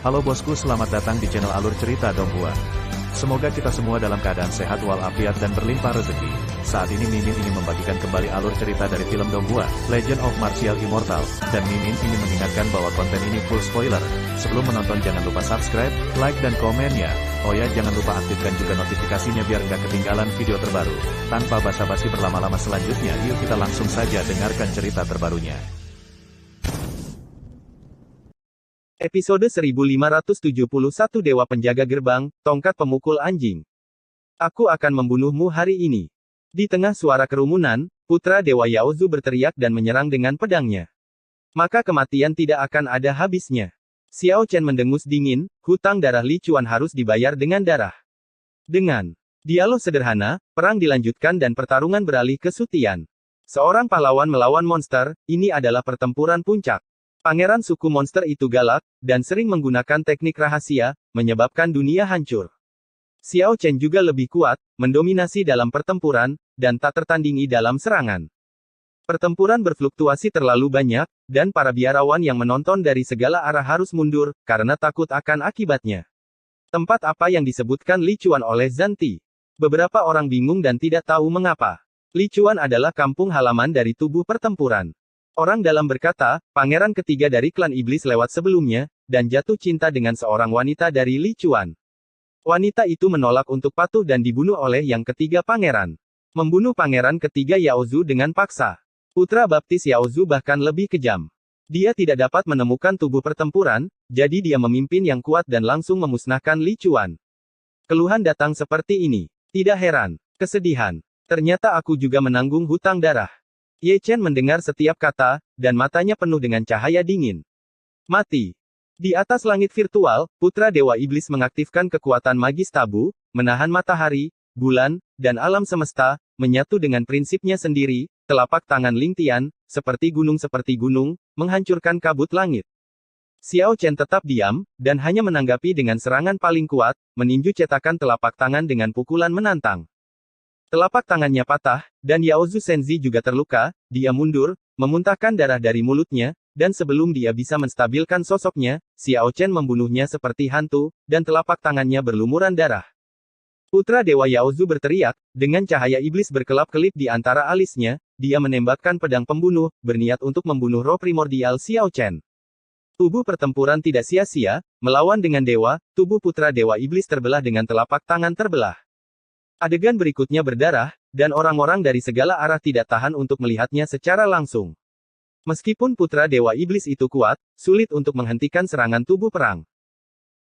Halo bosku, selamat datang di channel Alur Cerita Donghua. Semoga kita semua dalam keadaan sehat walafiat dan berlimpah rezeki. Saat ini Mimin ingin membagikan kembali alur cerita dari film Donghua, Legend of Martial Immortal, dan Mimin ingin mengingatkan bahwa konten ini full spoiler. Sebelum menonton jangan lupa subscribe, like dan komen ya. Oh ya, jangan lupa aktifkan juga notifikasinya biar nggak ketinggalan video terbaru. Tanpa basa-basi berlama-lama selanjutnya, yuk kita langsung saja dengarkan cerita terbarunya. Episode 1571 Dewa Penjaga Gerbang, Tongkat Pemukul Anjing. Aku akan membunuhmu hari ini. Di tengah suara kerumunan, putra Dewa Yaozu berteriak dan menyerang dengan pedangnya. Maka kematian tidak akan ada habisnya. Xiao Chen mendengus dingin, hutang darah Li Chuan harus dibayar dengan darah. Dengan dialog sederhana, perang dilanjutkan dan pertarungan beralih ke Sutian. Seorang pahlawan melawan monster, ini adalah pertempuran puncak. Pangeran suku monster itu galak, dan sering menggunakan teknik rahasia, menyebabkan dunia hancur. Xiao Chen juga lebih kuat, mendominasi dalam pertempuran, dan tak tertandingi dalam serangan. Pertempuran berfluktuasi terlalu banyak, dan para biarawan yang menonton dari segala arah harus mundur, karena takut akan akibatnya. Tempat apa yang disebutkan Li Chuan oleh Zanti? Beberapa orang bingung dan tidak tahu mengapa. Li Chuan adalah kampung halaman dari tubuh pertempuran. Orang dalam berkata, pangeran ketiga dari klan iblis lewat sebelumnya, dan jatuh cinta dengan seorang wanita dari Li Chuan. Wanita itu menolak untuk patuh dan dibunuh oleh yang ketiga pangeran. Membunuh pangeran ketiga Yaozu dengan paksa. Putra baptis Yaozu bahkan lebih kejam. Dia tidak dapat menemukan tubuh pertempuran, jadi dia memimpin yang kuat dan langsung memusnahkan Li Chuan. Keluhan datang seperti ini. Tidak heran. Kesedihan. Ternyata aku juga menanggung hutang darah. Ye Chen mendengar setiap kata, dan matanya penuh dengan cahaya dingin. Mati. Di atas langit virtual, putra Dewa Iblis mengaktifkan kekuatan magis tabu, menahan matahari, bulan, dan alam semesta, menyatu dengan prinsipnya sendiri, telapak tangan Ling Tian, seperti gunung, menghancurkan kabut langit. Xiao Chen tetap diam, dan hanya menanggapi dengan serangan paling kuat, meninju cetakan telapak tangan dengan pukulan menantang. Telapak tangannya patah, dan Yaozu Senzi juga terluka, dia mundur, memuntahkan darah dari mulutnya, dan sebelum dia bisa menstabilkan sosoknya, Xiao Chen membunuhnya seperti hantu, dan telapak tangannya berlumuran darah. Putra Dewa Yaozu berteriak, dengan cahaya iblis berkelap-kelip di antara alisnya, dia menembakkan pedang pembunuh, berniat untuk membunuh roh primordial Xiao Chen. Tubuh pertempuran tidak sia-sia, melawan dengan dewa, tubuh putra Dewa Iblis terbelah dengan telapak tangan terbelah. Adegan berikutnya berdarah, dan orang-orang dari segala arah tidak tahan untuk melihatnya secara langsung. Meskipun putra Dewa Iblis itu kuat, sulit untuk menghentikan serangan tubuh perang.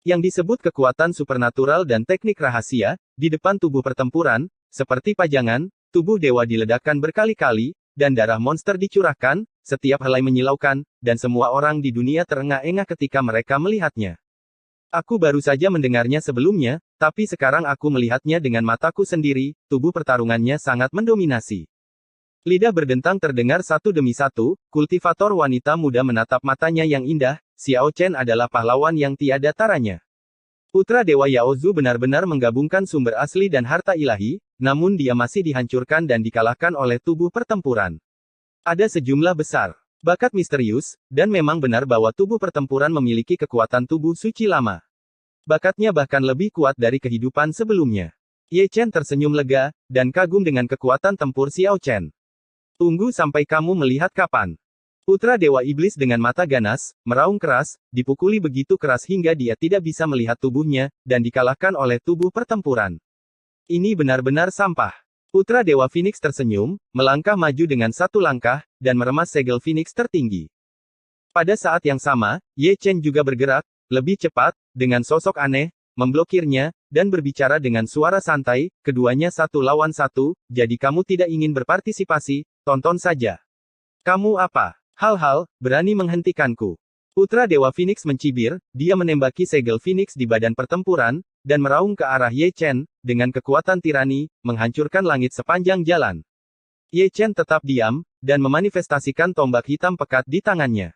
Yang disebut kekuatan supernatural dan teknik rahasia, di depan tubuh pertempuran, seperti pajangan, tubuh dewa diledakkan berkali-kali, dan darah monster dicurahkan, setiap helai menyilaukan, dan semua orang di dunia terengah-engah ketika mereka melihatnya. Aku baru saja mendengarnya sebelumnya, tapi sekarang aku melihatnya dengan mataku sendiri, tubuh pertarungannya sangat mendominasi. Lidah berdentang terdengar satu demi satu, kultivator wanita muda menatap matanya yang indah, Xiao Chen adalah pahlawan yang tiada taranya. Putra Dewa Yaozu benar-benar menggabungkan sumber asli dan harta ilahi, namun dia masih dihancurkan dan dikalahkan oleh tubuh pertempuran. Ada sejumlah besar bakat misterius, dan memang benar bahwa tubuh pertempuran memiliki kekuatan tubuh suci lama. Bakatnya bahkan lebih kuat dari kehidupan sebelumnya. Ye Chen tersenyum lega, dan kagum dengan kekuatan tempur Xiao Chen. Tunggu sampai kamu melihat kapan. Putra Dewa Iblis dengan mata ganas, meraung keras, dipukuli begitu keras hingga dia tidak bisa melihat tubuhnya, dan dikalahkan oleh tubuh pertempuran. Ini benar-benar sampah. Putra Dewa Phoenix tersenyum, melangkah maju dengan satu langkah, dan meremas segel Phoenix tertinggi. Pada saat yang sama, Ye Chen juga bergerak, lebih cepat, dengan sosok aneh, memblokirnya, dan berbicara dengan suara santai, keduanya satu lawan satu, jadi kamu tidak ingin berpartisipasi, tonton saja. Kamu apa? Hal-hal, berani menghentikanku. Putra Dewa Phoenix mencibir, dia menembaki segel Phoenix di badan pertempuran, dan meraung ke arah Ye Chen, dengan kekuatan tirani, menghancurkan langit sepanjang jalan. Ye Chen tetap diam, dan memanifestasikan tombak hitam pekat di tangannya.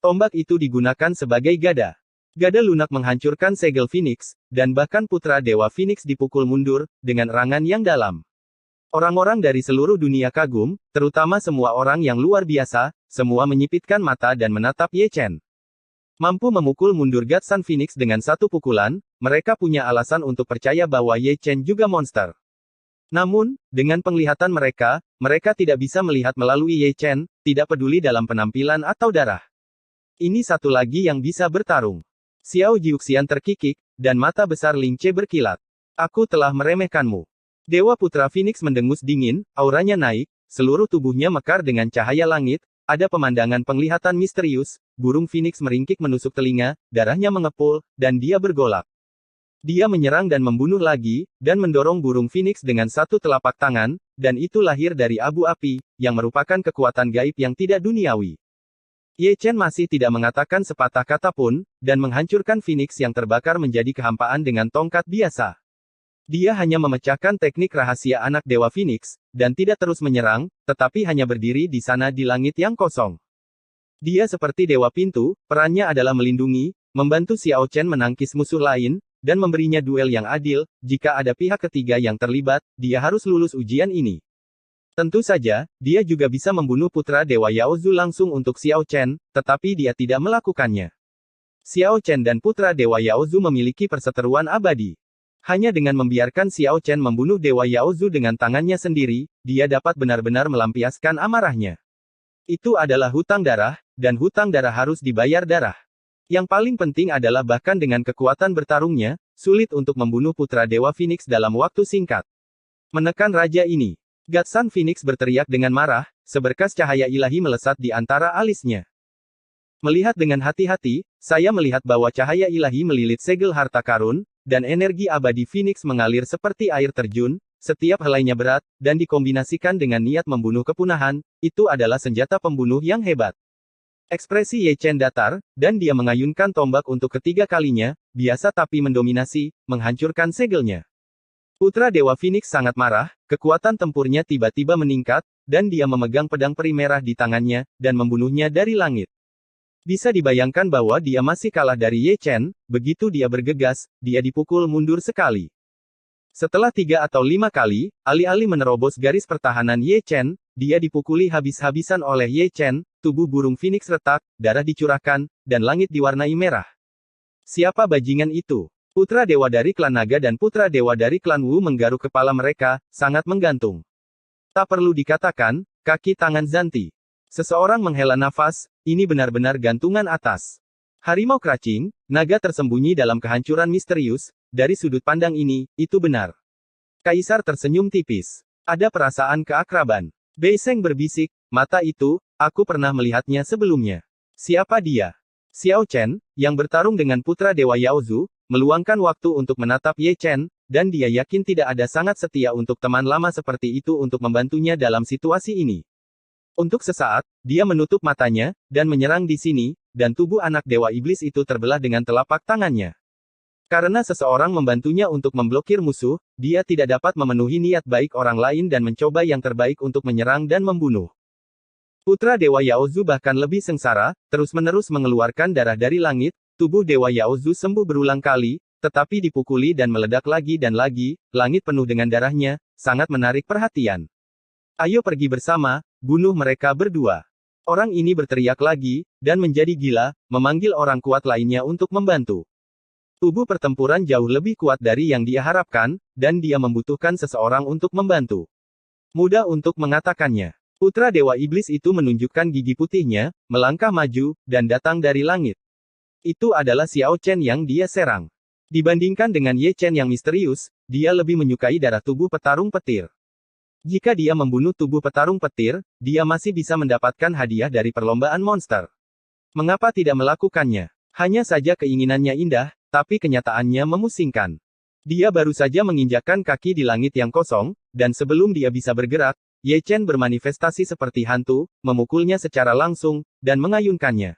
Tombak itu digunakan sebagai gada. Gada lunak menghancurkan segel Phoenix, dan bahkan putra Dewa Phoenix dipukul mundur, dengan erangan yang dalam. Orang-orang dari seluruh dunia kagum, terutama semua orang yang luar biasa, semua menyipitkan mata dan menatap Ye Chen. Mampu memukul mundur God Sun Phoenix dengan satu pukulan, mereka punya alasan untuk percaya bahwa Ye Chen juga monster. Namun, dengan penglihatan mereka, mereka tidak bisa melihat melalui Ye Chen, tidak peduli dalam penampilan atau darah. Ini satu lagi yang bisa bertarung. Xiao Jiuxian terkikik, dan mata besar Ling Che berkilat. Aku telah meremehkanmu. Dewa Putra Phoenix mendengus dingin, auranya naik, seluruh tubuhnya mekar dengan cahaya langit, ada pemandangan penglihatan misterius, burung Phoenix meringkik menusuk telinga, darahnya mengepul, dan dia bergolak. Dia menyerang dan membunuh lagi, dan mendorong burung Phoenix dengan satu telapak tangan, dan itu lahir dari abu api, yang merupakan kekuatan gaib yang tidak duniawi. Ye Chen masih tidak mengatakan sepatah kata pun, dan menghancurkan Phoenix yang terbakar menjadi kehampaan dengan tongkat biasa. Dia hanya memecahkan teknik rahasia anak Dewa Phoenix, dan tidak terus menyerang, tetapi hanya berdiri di sana di langit yang kosong. Dia seperti Dewa Pintu, perannya adalah melindungi, membantu Xiao Chen menangkis musuh lain, dan memberinya duel yang adil. Jika ada pihak ketiga yang terlibat, dia harus lulus ujian ini. Tentu saja, dia juga bisa membunuh putra Dewa Yaozu langsung untuk Xiao Chen, tetapi dia tidak melakukannya. Xiao Chen dan putra Dewa Yaozu memiliki perseteruan abadi. Hanya dengan membiarkan Xiao Chen membunuh Dewa Yaozu dengan tangannya sendiri, dia dapat benar-benar melampiaskan amarahnya. Itu adalah hutang darah, dan hutang darah harus dibayar darah. Yang paling penting adalah bahkan dengan kekuatan bertarungnya, sulit untuk membunuh putra Dewa Phoenix dalam waktu singkat. Menekan raja ini. God Sun Phoenix berteriak dengan marah, seberkas cahaya ilahi melesat di antara alisnya. Melihat dengan hati-hati, saya melihat bahwa cahaya ilahi melilit segel harta karun, dan energi abadi Phoenix mengalir seperti air terjun, setiap helainya berat, dan dikombinasikan dengan niat membunuh kepunahan, itu adalah senjata pembunuh yang hebat. Ekspresi Ye Chen datar, dan dia mengayunkan tombak untuk ketiga kalinya, biasa tapi mendominasi, menghancurkan segelnya. Putra Dewa Phoenix sangat marah, kekuatan tempurnya tiba-tiba meningkat, dan dia memegang pedang peri merah di tangannya, dan membunuhnya dari langit. Bisa dibayangkan bahwa dia masih kalah dari Ye Chen, begitu dia bergegas, dia dipukul mundur sekali. Setelah 3 atau 5 kali, alih-alih menerobos garis pertahanan Ye Chen, dia dipukuli habis-habisan oleh Ye Chen, tubuh burung Phoenix retak, darah dicurahkan, dan langit diwarnai merah. Siapa bajingan itu? Putra Dewa dari klan Naga dan Putra Dewa dari klan Wu menggaruk kepala mereka, sangat menggantung. Tak perlu dikatakan, kaki tangan Zanti. Seseorang menghela nafas, ini benar-benar gantungan atas. Harimau Craching, naga tersembunyi dalam kehancuran misterius, dari sudut pandang ini, itu benar. Kaisar tersenyum tipis. Ada perasaan keakraban. Bei Sheng berbisik, mata itu, aku pernah melihatnya sebelumnya. Siapa dia? Xiao Chen, yang bertarung dengan putra Dewa Yaozu, meluangkan waktu untuk menatap Ye Chen, dan dia yakin tidak ada sangat setia untuk teman lama seperti itu untuk membantunya dalam situasi ini. Untuk sesaat, dia menutup matanya, dan menyerang di sini, dan tubuh anak Dewa Iblis itu terbelah dengan telapak tangannya. Karena seseorang membantunya untuk memblokir musuh, dia tidak dapat memenuhi niat baik orang lain dan mencoba yang terbaik untuk menyerang dan membunuh. Putra Dewa Yaozu bahkan lebih sengsara, terus-menerus mengeluarkan darah dari langit, tubuh Dewa Yaozu sembuh berulang kali, tetapi dipukuli dan meledak lagi dan lagi, langit penuh dengan darahnya, sangat menarik perhatian. Ayo pergi bersama, bunuh mereka berdua. Orang ini berteriak lagi, dan menjadi gila, memanggil orang kuat lainnya untuk membantu. Tubuh pertempuran jauh lebih kuat dari yang dia harapkan, dan dia membutuhkan seseorang untuk membantu. Mudah untuk mengatakannya. Putra Dewa Iblis itu menunjukkan gigi putihnya, melangkah maju, dan datang dari langit. Itu adalah Xiao Chen yang dia serang. Dibandingkan dengan Ye Chen yang misterius, dia lebih menyukai darah tubuh petarung petir. Jika dia membunuh tubuh petarung petir, dia masih bisa mendapatkan hadiah dari perlombaan monster. Mengapa tidak melakukannya? Hanya saja keinginannya indah, tapi kenyataannya memusingkan. Dia baru saja menginjakkan kaki di langit yang kosong, dan sebelum dia bisa bergerak, Ye Chen bermanifestasi seperti hantu, memukulnya secara langsung, dan mengayunkannya.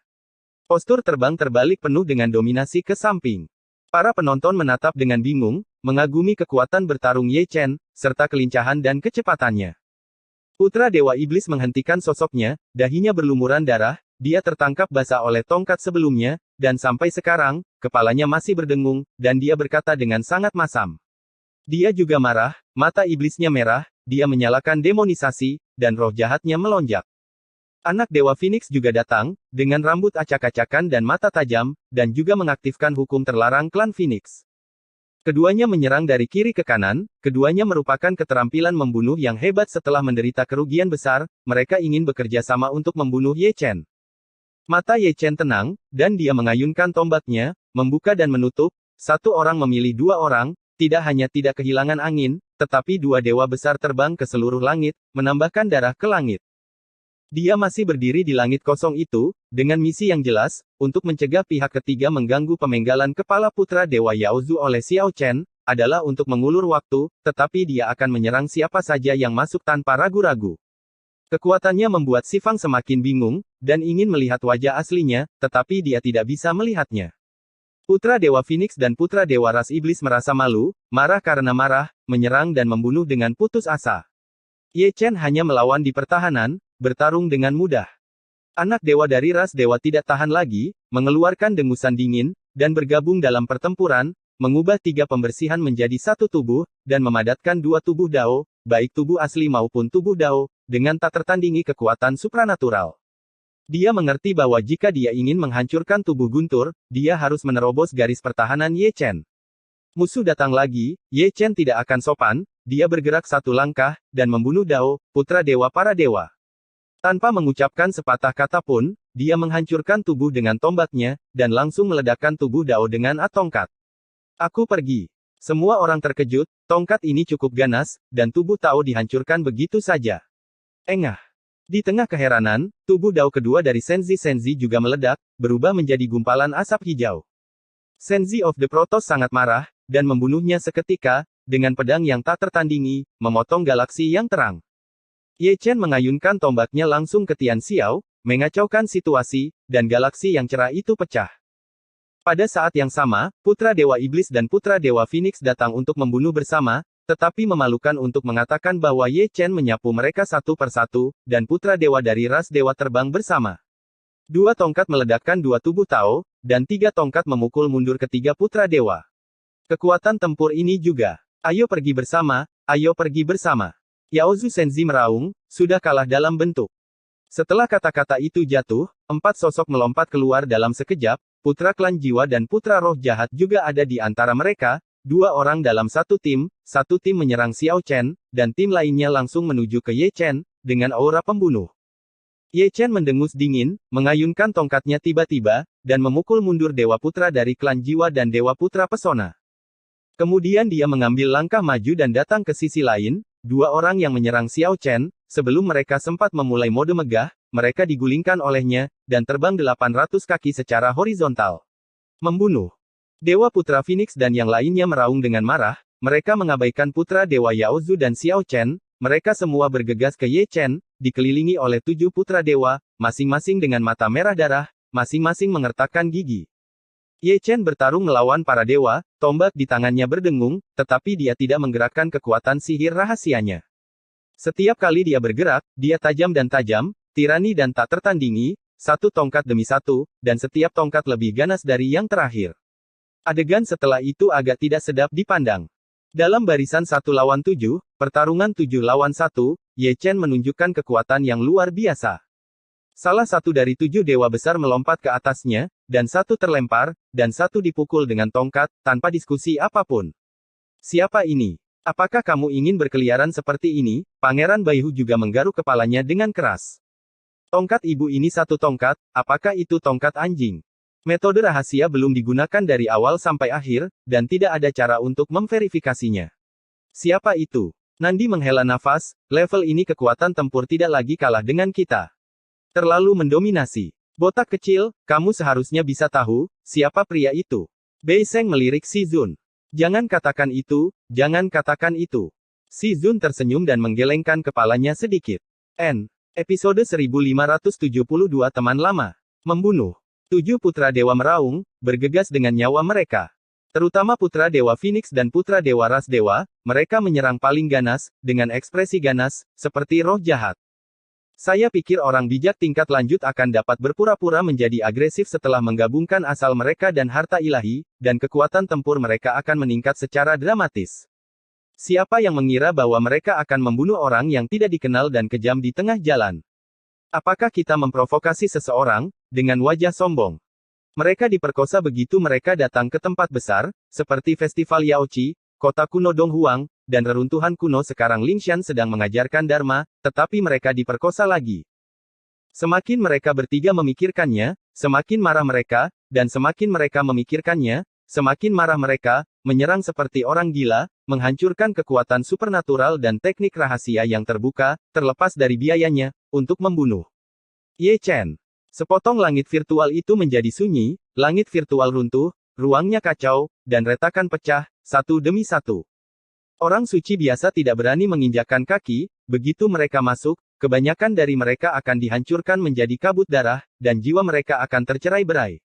Postur terbang terbalik penuh dengan dominasi ke samping. Para penonton menatap dengan bingung, mengagumi kekuatan bertarung Ye Chen, serta kelincahan dan kecepatannya. Putra Dewa Iblis menghentikan sosoknya, dahinya berlumuran darah, dia tertangkap basah oleh tongkat sebelumnya, dan sampai sekarang, kepalanya masih berdengung, dan dia berkata dengan sangat masam. Dia juga marah, mata iblisnya merah, dia menyalakan demonisasi, dan roh jahatnya melonjak. Anak Dewa Phoenix juga datang, dengan rambut acak-acakan dan mata tajam, dan juga mengaktifkan hukum terlarang klan Phoenix. Keduanya menyerang dari kiri ke kanan, keduanya merupakan keterampilan membunuh yang hebat setelah menderita kerugian besar, mereka ingin bekerja sama untuk membunuh Ye Chen. Mata Ye Chen tenang, dan dia mengayunkan tombaknya, membuka dan menutup, satu orang memilih dua orang, tidak hanya tidak kehilangan angin, tetapi dua dewa besar terbang ke seluruh langit, menambahkan darah ke langit. Dia masih berdiri di langit kosong itu, dengan misi yang jelas, untuk mencegah pihak ketiga mengganggu pemenggalan kepala putra Dewa Yaozu oleh Xiao Chen, adalah untuk mengulur waktu, tetapi dia akan menyerang siapa saja yang masuk tanpa ragu-ragu. Kekuatannya membuat Si Fang semakin bingung, dan ingin melihat wajah aslinya, tetapi dia tidak bisa melihatnya. Putra Dewa Phoenix dan Putra Dewa Ras Iblis merasa malu, marah karena marah, menyerang dan membunuh dengan putus asa. Ye Chen hanya melawan di pertahanan, bertarung dengan mudah. Anak dewa dari ras dewa tidak tahan lagi, mengeluarkan dengusan dingin, dan bergabung dalam pertempuran, mengubah tiga pembersihan menjadi satu tubuh, dan memadatkan dua tubuh Dao, baik tubuh asli maupun tubuh Dao, dengan tak tertandingi kekuatan supranatural. Dia mengerti bahwa jika dia ingin menghancurkan tubuh guntur, dia harus menerobos garis pertahanan Ye Chen. Musuh datang lagi, Ye Chen tidak akan sopan, dia bergerak satu langkah, dan membunuh Dao, putra dewa para dewa. Tanpa mengucapkan sepatah kata pun, dia menghancurkan tubuh dengan tombaknya, dan langsung meledakkan tubuh Dao dengan tongkat. Aku pergi. Semua orang terkejut, tongkat ini cukup ganas, dan tubuh Tao dihancurkan begitu saja. Engah. Di tengah keheranan, tubuh Dao kedua dari Senzi juga meledak, berubah menjadi gumpalan asap hijau. Senzi of the Protoss sangat marah, dan membunuhnya seketika, dengan pedang yang tak tertandingi, memotong galaksi yang terang. Ye Chen mengayunkan tombaknya langsung ke Tian Xiao, mengacaukan situasi, dan galaksi yang cerah itu pecah. Pada saat yang sama, Putra Dewa Iblis dan Putra Dewa Phoenix datang untuk membunuh bersama, tetapi memalukan untuk mengatakan bahwa Ye Chen menyapu mereka satu persatu, dan Putra Dewa dari ras dewa terbang bersama. Dua tongkat meledakkan dua tubuh Tao, dan tiga tongkat memukul mundur ketiga Putra Dewa. Kekuatan tempur ini juga. Ayo pergi bersama, ayo pergi bersama. Yaozu Senzi meraung, sudah kalah dalam bentuk. Setelah kata-kata itu jatuh, empat sosok melompat keluar dalam sekejap, putra klan jiwa dan putra roh jahat juga ada di antara mereka, dua orang dalam satu tim menyerang Xiao Chen, dan tim lainnya langsung menuju ke Ye Chen, dengan aura pembunuh. Ye Chen mendengus dingin, mengayunkan tongkatnya tiba-tiba, dan memukul mundur Dewa Putra dari klan jiwa dan Dewa Putra Pesona. Kemudian dia mengambil langkah maju dan datang ke sisi lain, dua orang yang menyerang Xiao Chen, sebelum mereka sempat memulai mode megah, mereka digulingkan olehnya, dan terbang 800 kaki secara horizontal. Membunuh. Dewa Putra Phoenix dan yang lainnya meraung dengan marah, mereka mengabaikan Putra Dewa Yaozu dan Xiao Chen, mereka semua bergegas ke Ye Chen, dikelilingi oleh 7 Putra Dewa, masing-masing dengan mata merah darah, masing-masing mengertakkan gigi. Ye Chen bertarung melawan para dewa, tombak di tangannya berdengung, tetapi dia tidak menggerakkan kekuatan sihir rahasianya. Setiap kali dia bergerak, dia tajam dan tajam, tirani dan tak tertandingi, satu tongkat demi satu, dan setiap tongkat lebih ganas dari yang terakhir. Adegan setelah itu agak tidak sedap dipandang. Dalam barisan 1 lawan 7, pertarungan 7 lawan 1, Ye Chen menunjukkan kekuatan yang luar biasa. Salah satu dari 7 dewa besar melompat ke atasnya, dan satu terlempar, dan satu dipukul dengan tongkat, tanpa diskusi apapun. Siapa ini? Apakah kamu ingin berkeliaran seperti ini? Pangeran Baihu juga menggaruk kepalanya dengan keras. Tongkat ibu ini satu tongkat, apakah itu tongkat anjing? Metode rahasia belum digunakan dari awal sampai akhir, dan tidak ada cara untuk memverifikasinya. Siapa itu? Nandi menghela nafas, level ini kekuatan tempur tidak lagi kalah dengan kita. Terlalu mendominasi. Botak kecil, kamu seharusnya bisa tahu, siapa pria itu. Bei Seng melirik Si Zun. Jangan katakan itu, jangan katakan itu. Si Zun tersenyum dan menggelengkan kepalanya sedikit. Episode 1572 Teman Lama. Membunuh. 7 putra dewa meraung, bergegas dengan nyawa mereka. Terutama putra dewa Phoenix dan putra dewa ras dewa, mereka menyerang paling ganas, dengan ekspresi ganas, seperti roh jahat. Saya pikir orang bijak tingkat lanjut akan dapat berpura-pura menjadi agresif setelah menggabungkan asal mereka dan harta ilahi, dan kekuatan tempur mereka akan meningkat secara dramatis. Siapa yang mengira bahwa mereka akan membunuh orang yang tidak dikenal dan kejam di tengah jalan? Apakah kita memprovokasi seseorang, dengan wajah sombong? Mereka diperkosa begitu mereka datang ke tempat besar, seperti Festival Yaoqi, kota kuno Donghuang, dan reruntuhan kuno sekarang Lingshan sedang mengajarkan Dharma, tetapi mereka diperkosa lagi. Semakin mereka bertiga memikirkannya, semakin marah mereka, dan semakin mereka memikirkannya, semakin marah mereka, menyerang seperti orang gila, menghancurkan kekuatan supernatural dan teknik rahasia yang terbuka, terlepas dari biayanya, untuk membunuh Ye Chen. Sepotong langit virtual itu menjadi sunyi, langit virtual runtuh, ruangnya kacau, dan retakan pecah, satu demi satu. Orang suci biasa tidak berani menginjakkan kaki, begitu mereka masuk, kebanyakan dari mereka akan dihancurkan menjadi kabut darah, dan jiwa mereka akan tercerai-berai.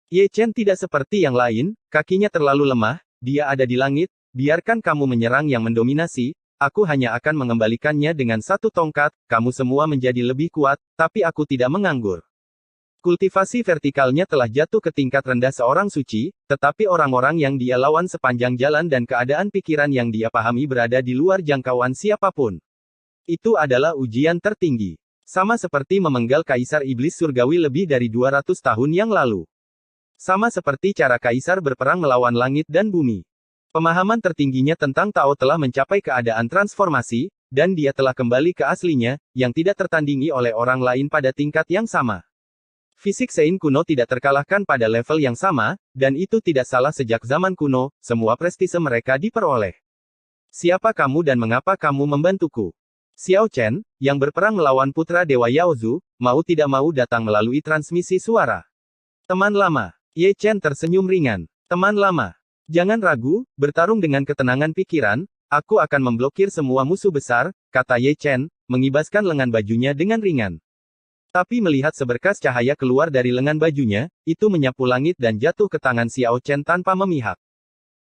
Ye Chen tidak seperti yang lain, kakinya terlalu lemah, dia ada di langit, biarkan kamu menyerang yang mendominasi, aku hanya akan mengembalikannya dengan satu tongkat, kamu semua menjadi lebih kuat, tapi aku tidak menganggur. Kultivasi vertikalnya telah jatuh ke tingkat rendah seorang suci, tetapi orang-orang yang dia lawan sepanjang jalan dan keadaan pikiran yang dia pahami berada di luar jangkauan siapapun. Itu adalah ujian tertinggi. Sama seperti memenggal Kaisar Iblis Surgawi lebih dari 200 tahun yang lalu. Sama seperti cara Kaisar berperang melawan langit dan bumi. Pemahaman tertingginya tentang Tao telah mencapai keadaan transformasi, dan dia telah kembali ke aslinya, yang tidak tertandingi oleh orang lain pada tingkat yang sama. Fisik Sein kuno tidak terkalahkan pada level yang sama, dan itu tidak salah sejak zaman kuno, semua prestise mereka diperoleh. Siapa kamu dan mengapa kamu membantuku? Xiao Chen, yang berperang melawan putra Dewa Yaozu, mau tidak mau datang melalui transmisi suara. Teman lama. Ye Chen tersenyum ringan. Teman lama. Jangan ragu, bertarung dengan ketenangan pikiran, aku akan memblokir semua musuh besar, kata Ye Chen, mengibaskan lengan bajunya dengan ringan. Tapi melihat seberkas cahaya keluar dari lengan bajunya, itu menyapu langit dan jatuh ke tangan Xiao Chen tanpa memihak.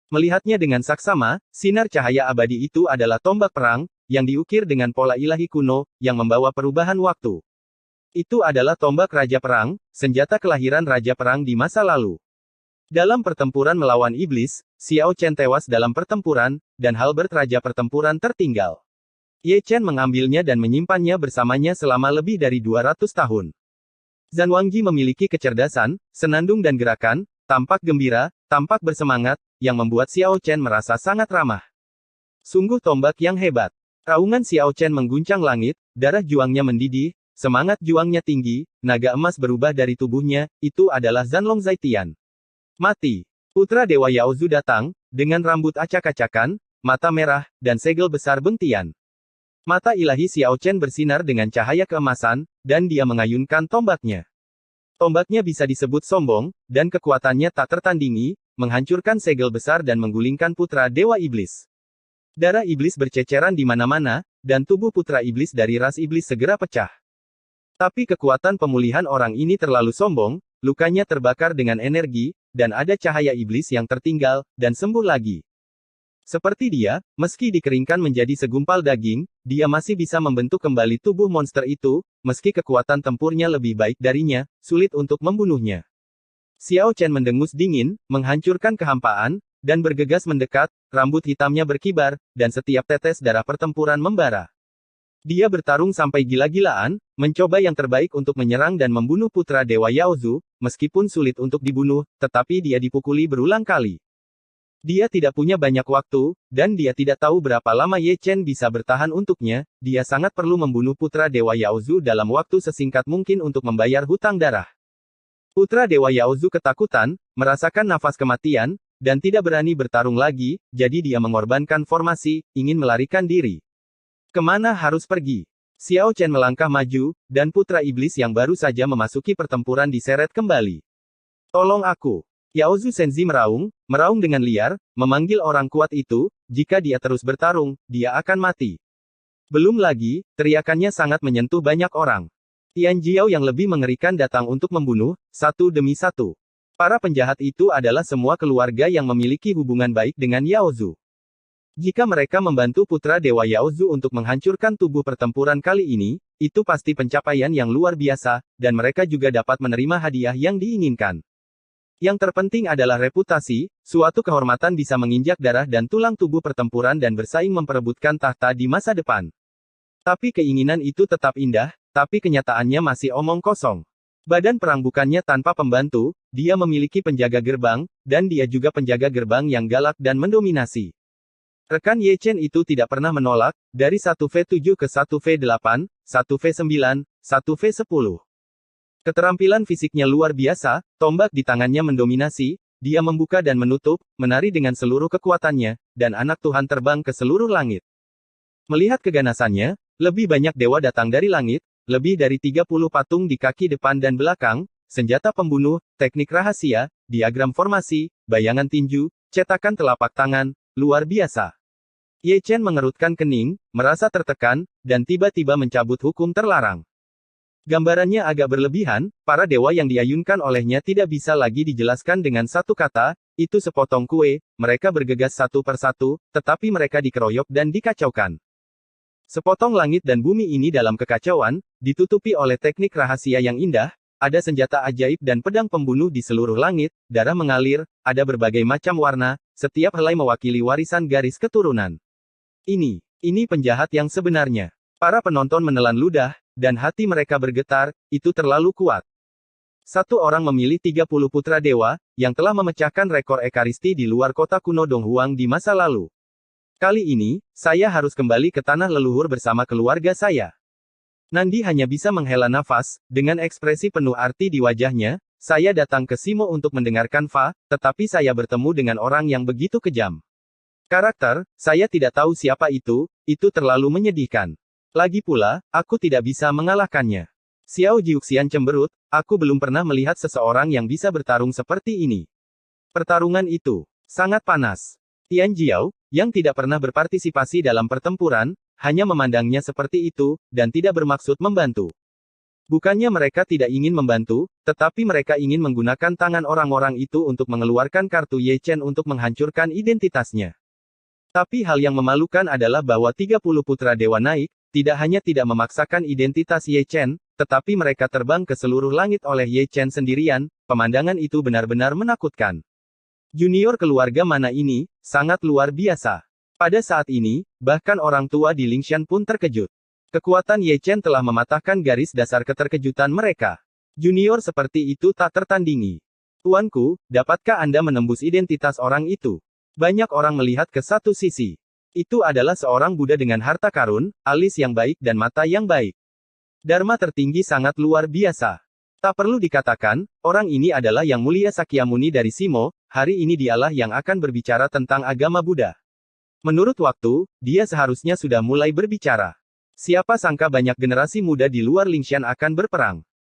Melihatnya dengan saksama, sinar cahaya abadi itu adalah tombak perang, yang diukir dengan pola ilahi kuno, yang membawa perubahan waktu. Itu adalah tombak Raja Perang, senjata kelahiran Raja Perang di masa lalu. Dalam pertempuran melawan iblis, Xiao Chen tewas dalam pertempuran, dan halberd Raja Pertempuran tertinggal. Ye Chen mengambilnya dan menyimpannya bersamanya selama lebih dari 200 tahun. Zhan Wangji memiliki kecerdasan, senandung dan gerakan, tampak gembira, tampak bersemangat, yang membuat Xiao Chen merasa sangat ramah. Sungguh tombak yang hebat. Raungan Xiao Chen mengguncang langit, darah juangnya mendidih, semangat juangnya tinggi, naga emas berubah dari tubuhnya, itu adalah Zanlong Zaitian. Mati. Putra Dewa Yaozu datang, dengan rambut acak-acakan, mata merah, dan segel besar bentian. Mata ilahi Xiao Chen bersinar dengan cahaya keemasan, dan dia mengayunkan tombaknya. Tombaknya bisa disebut sombong, dan kekuatannya tak tertandingi, menghancurkan segel besar dan menggulingkan putra Dewa Iblis. Darah iblis berceceran di mana-mana, dan tubuh putra iblis dari ras iblis segera pecah. Tapi kekuatan pemulihan orang ini terlalu sombong, lukanya terbakar dengan energi, dan ada cahaya iblis yang tertinggal, dan sembuh lagi. Seperti dia, meski dikeringkan menjadi segumpal daging, dia masih bisa membentuk kembali tubuh monster itu, meski kekuatan tempurnya lebih baik darinya, sulit untuk membunuhnya. Xiao Chen mendengus dingin, menghancurkan kehampaan, dan bergegas mendekat, rambut hitamnya berkibar, dan setiap tetes darah pertempuran membara. Dia bertarung sampai gila-gilaan, mencoba yang terbaik untuk menyerang dan membunuh putra Dewa Yaozu, meskipun sulit untuk dibunuh, tetapi dia dipukuli berulang kali. Dia tidak punya banyak waktu, dan dia tidak tahu berapa lama Ye Chen bisa bertahan untuknya, dia sangat perlu membunuh putra Dewa Yaozu dalam waktu sesingkat mungkin untuk membayar hutang darah. Putra Dewa Yaozu ketakutan, merasakan nafas kematian, dan tidak berani bertarung lagi, jadi dia mengorbankan formasi, ingin melarikan diri. Kemana harus pergi? Xiao Chen melangkah maju, dan putra iblis yang baru saja memasuki pertempuran diseret kembali. Tolong aku. Yaozu Senzi meraung dengan liar, memanggil orang kuat itu, jika dia terus bertarung, dia akan mati. Belum lagi, teriakannya sangat menyentuh banyak orang. Tian Jiao yang lebih mengerikan datang untuk membunuh, satu demi satu. Para penjahat itu adalah semua keluarga yang memiliki hubungan baik dengan Yaozu. Jika mereka membantu putra Dewa Yaozu untuk menghancurkan tubuh pertempuran kali ini, itu pasti pencapaian yang luar biasa, dan mereka juga dapat menerima hadiah yang diinginkan. Yang terpenting adalah reputasi, suatu kehormatan bisa menginjak darah dan tulang tubuh pertempuran dan bersaing memperebutkan tahta di masa depan. Tapi keinginan itu tetap indah, tapi kenyataannya masih omong kosong. Badan perang bukannya tanpa pembantu, dia memiliki penjaga gerbang, dan dia juga penjaga gerbang yang galak dan mendominasi. Rekan Ye Chen itu tidak pernah menolak, dari 1V7 ke 1V8, 1V9, 1V10. Keterampilan fisiknya luar biasa, tombak di tangannya mendominasi, dia membuka dan menutup, menari dengan seluruh kekuatannya, dan anak Tuhan terbang ke seluruh langit. Melihat keganasannya, lebih banyak dewa datang dari langit, lebih dari 30 patung di kaki depan dan belakang, senjata pembunuh, teknik rahasia, diagram formasi, bayangan tinju, cetakan telapak tangan, luar biasa. Ye Chen mengerutkan kening, merasa tertekan, dan tiba-tiba mencabut hukum terlarang. Gambarannya agak berlebihan, para dewa yang diayunkan olehnya tidak bisa lagi dijelaskan dengan satu kata, itu sepotong kue, mereka bergegas satu persatu, tetapi mereka dikeroyok dan dikacaukan. Sepotong langit dan bumi ini dalam kekacauan, ditutupi oleh teknik rahasia yang indah, ada senjata ajaib dan pedang pembunuh di seluruh langit, darah mengalir, ada berbagai macam warna, setiap helai mewakili warisan garis keturunan. Ini penjahat yang sebenarnya. Para penonton menelan ludah, dan hati mereka bergetar, itu terlalu kuat. Satu orang memilih 30 putra dewa, yang telah memecahkan rekor ekaristi di luar kota kuno Donghuang di masa lalu. Kali ini, saya harus kembali ke tanah leluhur bersama keluarga saya. Nandi hanya bisa menghela nafas, dengan ekspresi penuh arti di wajahnya, saya datang ke Simo untuk mendengarkan Fa, tetapi saya bertemu dengan orang yang begitu kejam. Karakter, saya tidak tahu siapa itu terlalu menyedihkan. Lagi pula, aku tidak bisa mengalahkannya. Xiao Jiuxian cemberut, aku belum pernah melihat seseorang yang bisa bertarung seperti ini. Pertarungan itu sangat panas. Tian Jiao, yang tidak pernah berpartisipasi dalam pertempuran, hanya memandangnya seperti itu, dan tidak bermaksud membantu. Bukannya mereka tidak ingin membantu, tetapi mereka ingin menggunakan tangan orang-orang itu untuk mengeluarkan kartu Ye Chen untuk menghancurkan identitasnya. Tapi hal yang memalukan adalah bahwa 30 putra dewa naik, tidak hanya tidak memaksakan identitas Ye Chen, tetapi mereka terbang ke seluruh langit oleh Ye Chen sendirian, pemandangan itu benar-benar menakutkan. Junior keluarga mana ini, sangat luar biasa. Pada saat ini, bahkan orang tua di Lingshan pun terkejut. Kekuatan Ye Chen telah mematahkan garis dasar keterkejutan mereka. Junior seperti itu tak tertandingi. Tuanku, dapatkah Anda menembus identitas orang itu? Banyak orang melihat ke satu sisi. Itu adalah seorang Buddha dengan harta karun, alis yang baik dan mata yang baik. Dharma tertinggi sangat luar biasa. Tak perlu dikatakan, orang ini adalah Yang Mulia Sakyamuni dari Simo, hari ini dialah yang akan berbicara tentang agama Buddha. Menurut waktu, dia seharusnya sudah mulai berbicara. Siapa sangka banyak generasi muda di luar Lingshan akan berperang.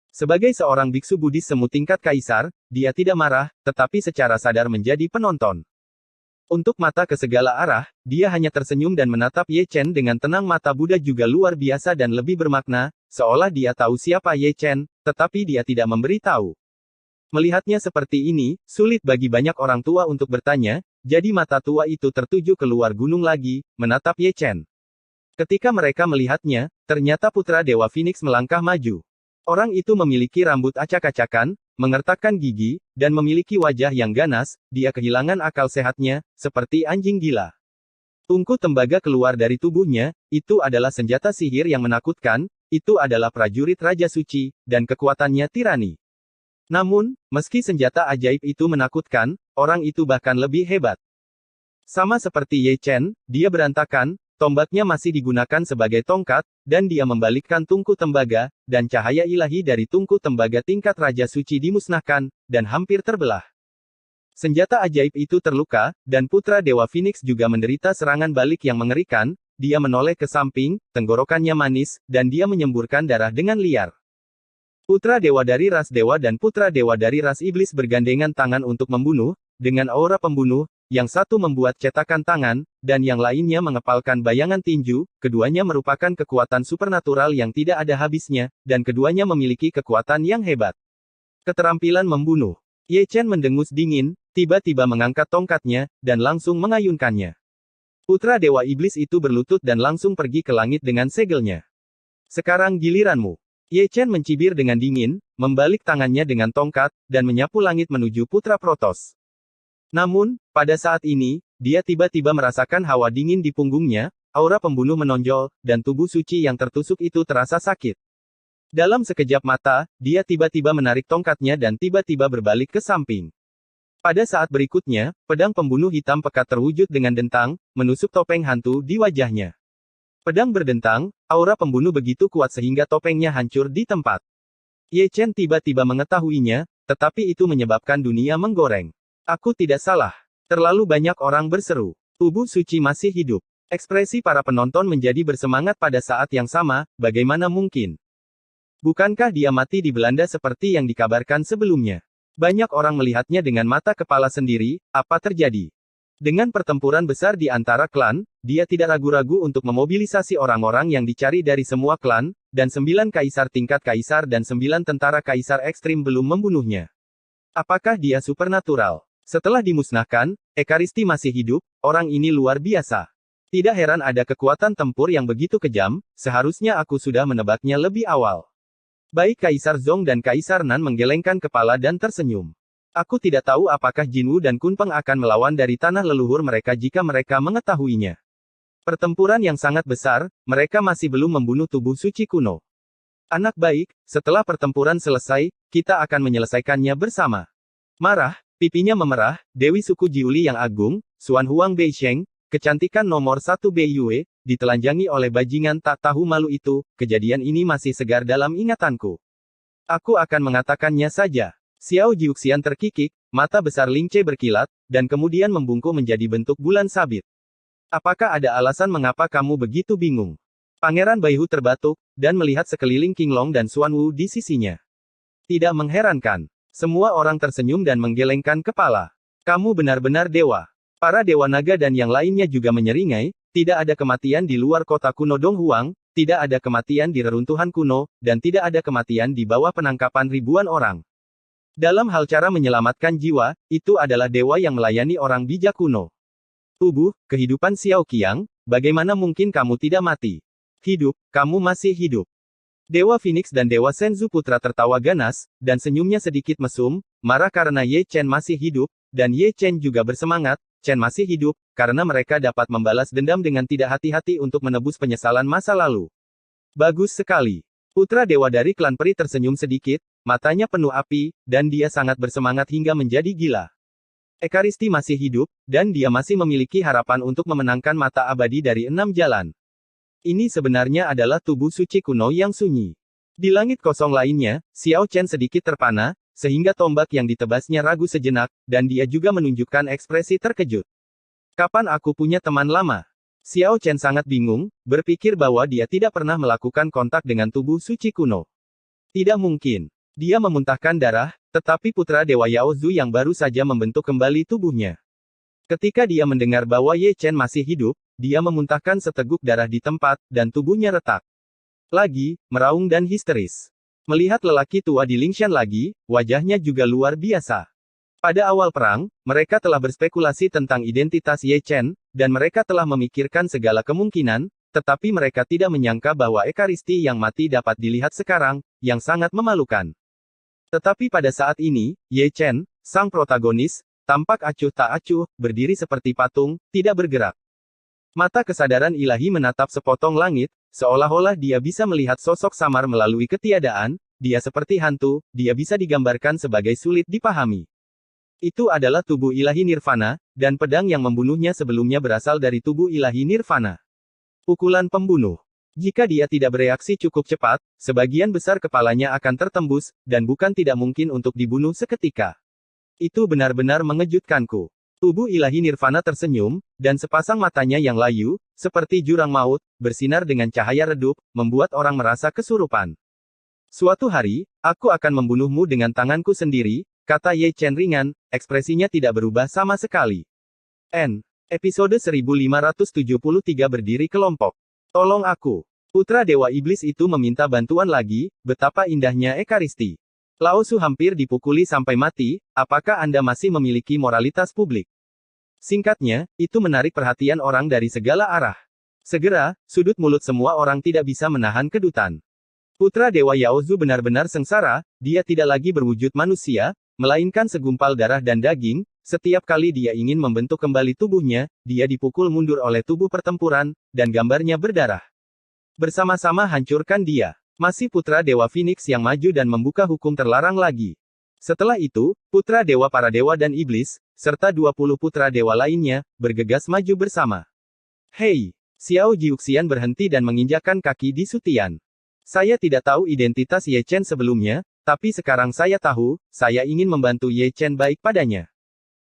Sebagai seorang biksu Buddhis semu tingkat kaisar, dia tidak marah, tetapi secara sadar menjadi penonton. Untuk mata ke segala arah, dia hanya tersenyum dan menatap Ye Chen dengan tenang. Mata Buddha juga luar biasa dan lebih bermakna, seolah dia tahu siapa Ye Chen, tetapi dia tidak memberi tahu. Melihatnya seperti ini, sulit bagi banyak orang tua untuk bertanya, jadi mata tua itu tertuju keluar gunung lagi, menatap Ye Chen. Ketika mereka melihatnya, ternyata putra Dewa Phoenix melangkah maju. Orang itu memiliki rambut acak-acakan, mengertakkan gigi, dan memiliki wajah yang ganas, dia kehilangan akal sehatnya, seperti anjing gila. Tungku tembaga keluar dari tubuhnya, itu adalah senjata sihir yang menakutkan, itu adalah prajurit Raja Suci, dan kekuatannya tirani. Namun, meski senjata ajaib itu menakutkan, orang itu bahkan lebih hebat. Sama seperti Ye Chen, dia berantakan, tombaknya masih digunakan sebagai tongkat, dan dia membalikkan tungku tembaga, dan cahaya ilahi dari tungku tembaga tingkat Raja Suci dimusnahkan, dan hampir terbelah. Senjata ajaib itu terluka, dan putra Dewa Phoenix juga menderita serangan balik yang mengerikan, dia menoleh ke samping, tenggorokannya manis, dan dia menyemburkan darah dengan liar. Putra Dewa dari ras Dewa dan putra Dewa dari ras Iblis bergandengan tangan untuk membunuh, dengan aura pembunuh, yang satu membuat cetakan tangan, dan yang lainnya mengepalkan bayangan tinju, keduanya merupakan kekuatan supernatural yang tidak ada habisnya, dan keduanya memiliki kekuatan yang hebat. Keterampilan membunuh. Ye Chen mendengus dingin, tiba-tiba mengangkat tongkatnya, dan langsung mengayunkannya. Putra Dewa Iblis itu berlutut dan langsung pergi ke langit dengan segelnya. Sekarang giliranmu. Ye Chen mencibir dengan dingin, membalik tangannya dengan tongkat, dan menyapu langit menuju Putra Protos. Namun, pada saat ini, dia tiba-tiba merasakan hawa dingin di punggungnya, aura pembunuh menonjol, dan tubuh suci yang tertusuk itu terasa sakit. Dalam sekejap mata, dia tiba-tiba menarik tongkatnya dan tiba-tiba berbalik ke samping. Pada saat berikutnya, pedang pembunuh hitam pekat terwujud dengan dentang, menusuk topeng hantu di wajahnya. Pedang berdentang, aura pembunuh begitu kuat sehingga topengnya hancur di tempat. Ye Chen tiba-tiba mengetahuinya, tetapi itu menyebabkan dunia menggoreng. Aku tidak salah. Terlalu banyak orang berseru. Tubuh suci masih hidup. Ekspresi para penonton menjadi bersemangat pada saat yang sama, bagaimana mungkin? Bukankah dia mati di Belanda seperti yang dikabarkan sebelumnya? Banyak orang melihatnya dengan mata kepala sendiri, apa terjadi? Dengan pertempuran besar di antara klan, dia tidak ragu-ragu untuk memobilisasi orang-orang yang dicari dari semua klan, dan 9 kaisar tingkat kaisar dan 9 tentara kaisar ekstrim belum membunuhnya. Apakah dia supernatural? Setelah dimusnahkan, Ekaristi masih hidup, orang ini luar biasa. Tidak heran ada kekuatan tempur yang begitu kejam, seharusnya aku sudah menebaknya lebih awal. Baik Kaisar Zong dan Kaisar Nan menggelengkan kepala dan tersenyum. Aku tidak tahu apakah Jinwu dan Kunpeng akan melawan dari tanah leluhur mereka jika mereka mengetahuinya. Pertempuran yang sangat besar, mereka masih belum membunuh tubuh suci kuno. Anak baik, setelah pertempuran selesai, kita akan menyelesaikannya bersama. Marah, pipinya memerah, Dewi suku Jiuli yang agung, Xuan Huang Beisheng, kecantikan nomor 1 Beiyue, ditelanjangi oleh bajingan tak tahu malu itu, kejadian ini masih segar dalam ingatanku. Aku akan mengatakannya saja. Xiao Jiuxian terkikik, mata besar Ling Ce berkilat, dan kemudian membungkuk menjadi bentuk bulan sabit. Apakah ada alasan mengapa kamu begitu bingung? Pangeran Baihu terbatuk, dan melihat sekeliling Qinglong dan Xuan Wu di sisinya. Tidak mengherankan. Semua orang tersenyum dan menggelengkan kepala. Kamu benar-benar dewa. Para dewa naga dan yang lainnya juga menyeringai, tidak ada kematian di luar kota kuno Donghuang, tidak ada kematian di reruntuhan kuno, dan tidak ada kematian di bawah penangkapan ribuan orang. Dalam hal cara menyelamatkan jiwa, itu adalah dewa yang melayani orang bijak kuno. Tubuh, kehidupan Xiao Qiang, bagaimana mungkin kamu tidak mati? Hidup, kamu masih hidup. Dewa Phoenix dan Dewa Senzu Putra tertawa ganas, dan senyumnya sedikit mesum, marah karena Ye Chen masih hidup, dan Ye Chen juga bersemangat, Chen masih hidup, karena mereka dapat membalas dendam dengan tidak hati-hati untuk menebus penyesalan masa lalu. Bagus sekali. Putra dewa dari klan peri tersenyum sedikit, matanya penuh api, dan dia sangat bersemangat hingga menjadi gila. Ekaristi masih hidup, dan dia masih memiliki harapan untuk memenangkan mata abadi dari 6 jalan. Ini sebenarnya adalah tubuh suci kuno yang sunyi. Di langit kosong lainnya, Xiao Chen sedikit terpana, sehingga tombak yang ditebasnya ragu sejenak, dan dia juga menunjukkan ekspresi terkejut. Kapan aku punya teman lama? Xiao Chen sangat bingung, berpikir bahwa dia tidak pernah melakukan kontak dengan tubuh suci kuno. Tidak mungkin. Dia memuntahkan darah, tetapi putra Dewa Yao Zu yang baru saja membentuk kembali tubuhnya. Ketika dia mendengar bahwa Ye Chen masih hidup, dia memuntahkan seteguk darah di tempat, dan tubuhnya retak. Lagi, meraung dan histeris. Melihat lelaki tua di Lingshan lagi, wajahnya juga luar biasa. Pada awal perang, mereka telah berspekulasi tentang identitas Ye Chen, dan mereka telah memikirkan segala kemungkinan, tetapi mereka tidak menyangka bahwa Ekaristi yang mati dapat dilihat sekarang, yang sangat memalukan. Tetapi pada saat ini, Ye Chen, sang protagonis, tampak acuh tak acuh, berdiri seperti patung, tidak bergerak. Mata kesadaran ilahi menatap sepotong langit, seolah-olah dia bisa melihat sosok samar melalui ketiadaan, dia seperti hantu, dia bisa digambarkan sebagai sulit dipahami. Itu adalah tubuh ilahi Nirvana, dan pedang yang membunuhnya sebelumnya berasal dari tubuh ilahi Nirvana. Pukulan pembunuh. Jika dia tidak bereaksi cukup cepat, sebagian besar kepalanya akan tertembus, dan bukan tidak mungkin untuk dibunuh seketika. Itu benar-benar mengejutkanku. Tubuh ilahi Nirvana tersenyum, dan sepasang matanya yang layu, seperti jurang maut, bersinar dengan cahaya redup, membuat orang merasa kesurupan. Suatu hari, aku akan membunuhmu dengan tanganku sendiri, kata Ye Chen ringan, ekspresinya tidak berubah sama sekali. Episode 1573 berdiri kelompok. Tolong aku. Putra Dewa Iblis itu meminta bantuan lagi, betapa indahnya Ekaristi. Lao Su hampir dipukuli sampai mati, apakah Anda masih memiliki moralitas publik? Singkatnya, itu menarik perhatian orang dari segala arah. Segera, sudut mulut semua orang tidak bisa menahan kedutan. Putra Dewa Yao Zu benar-benar sengsara, dia tidak lagi berwujud manusia, melainkan segumpal darah dan daging, setiap kali dia ingin membentuk kembali tubuhnya, dia dipukul mundur oleh tubuh pertempuran, dan gambarnya berdarah. Bersama-sama hancurkan dia. Masih putra Dewa Phoenix yang maju dan membuka hukum terlarang lagi. Setelah itu, putra dewa para dewa dan iblis, serta 20 putra dewa lainnya, bergegas maju bersama. Hei! Xiao Jiuxian berhenti dan menginjakkan kaki di Sutian. Saya tidak tahu identitas Ye Chen sebelumnya, tapi sekarang saya tahu, saya ingin membantu Ye Chen baik padanya.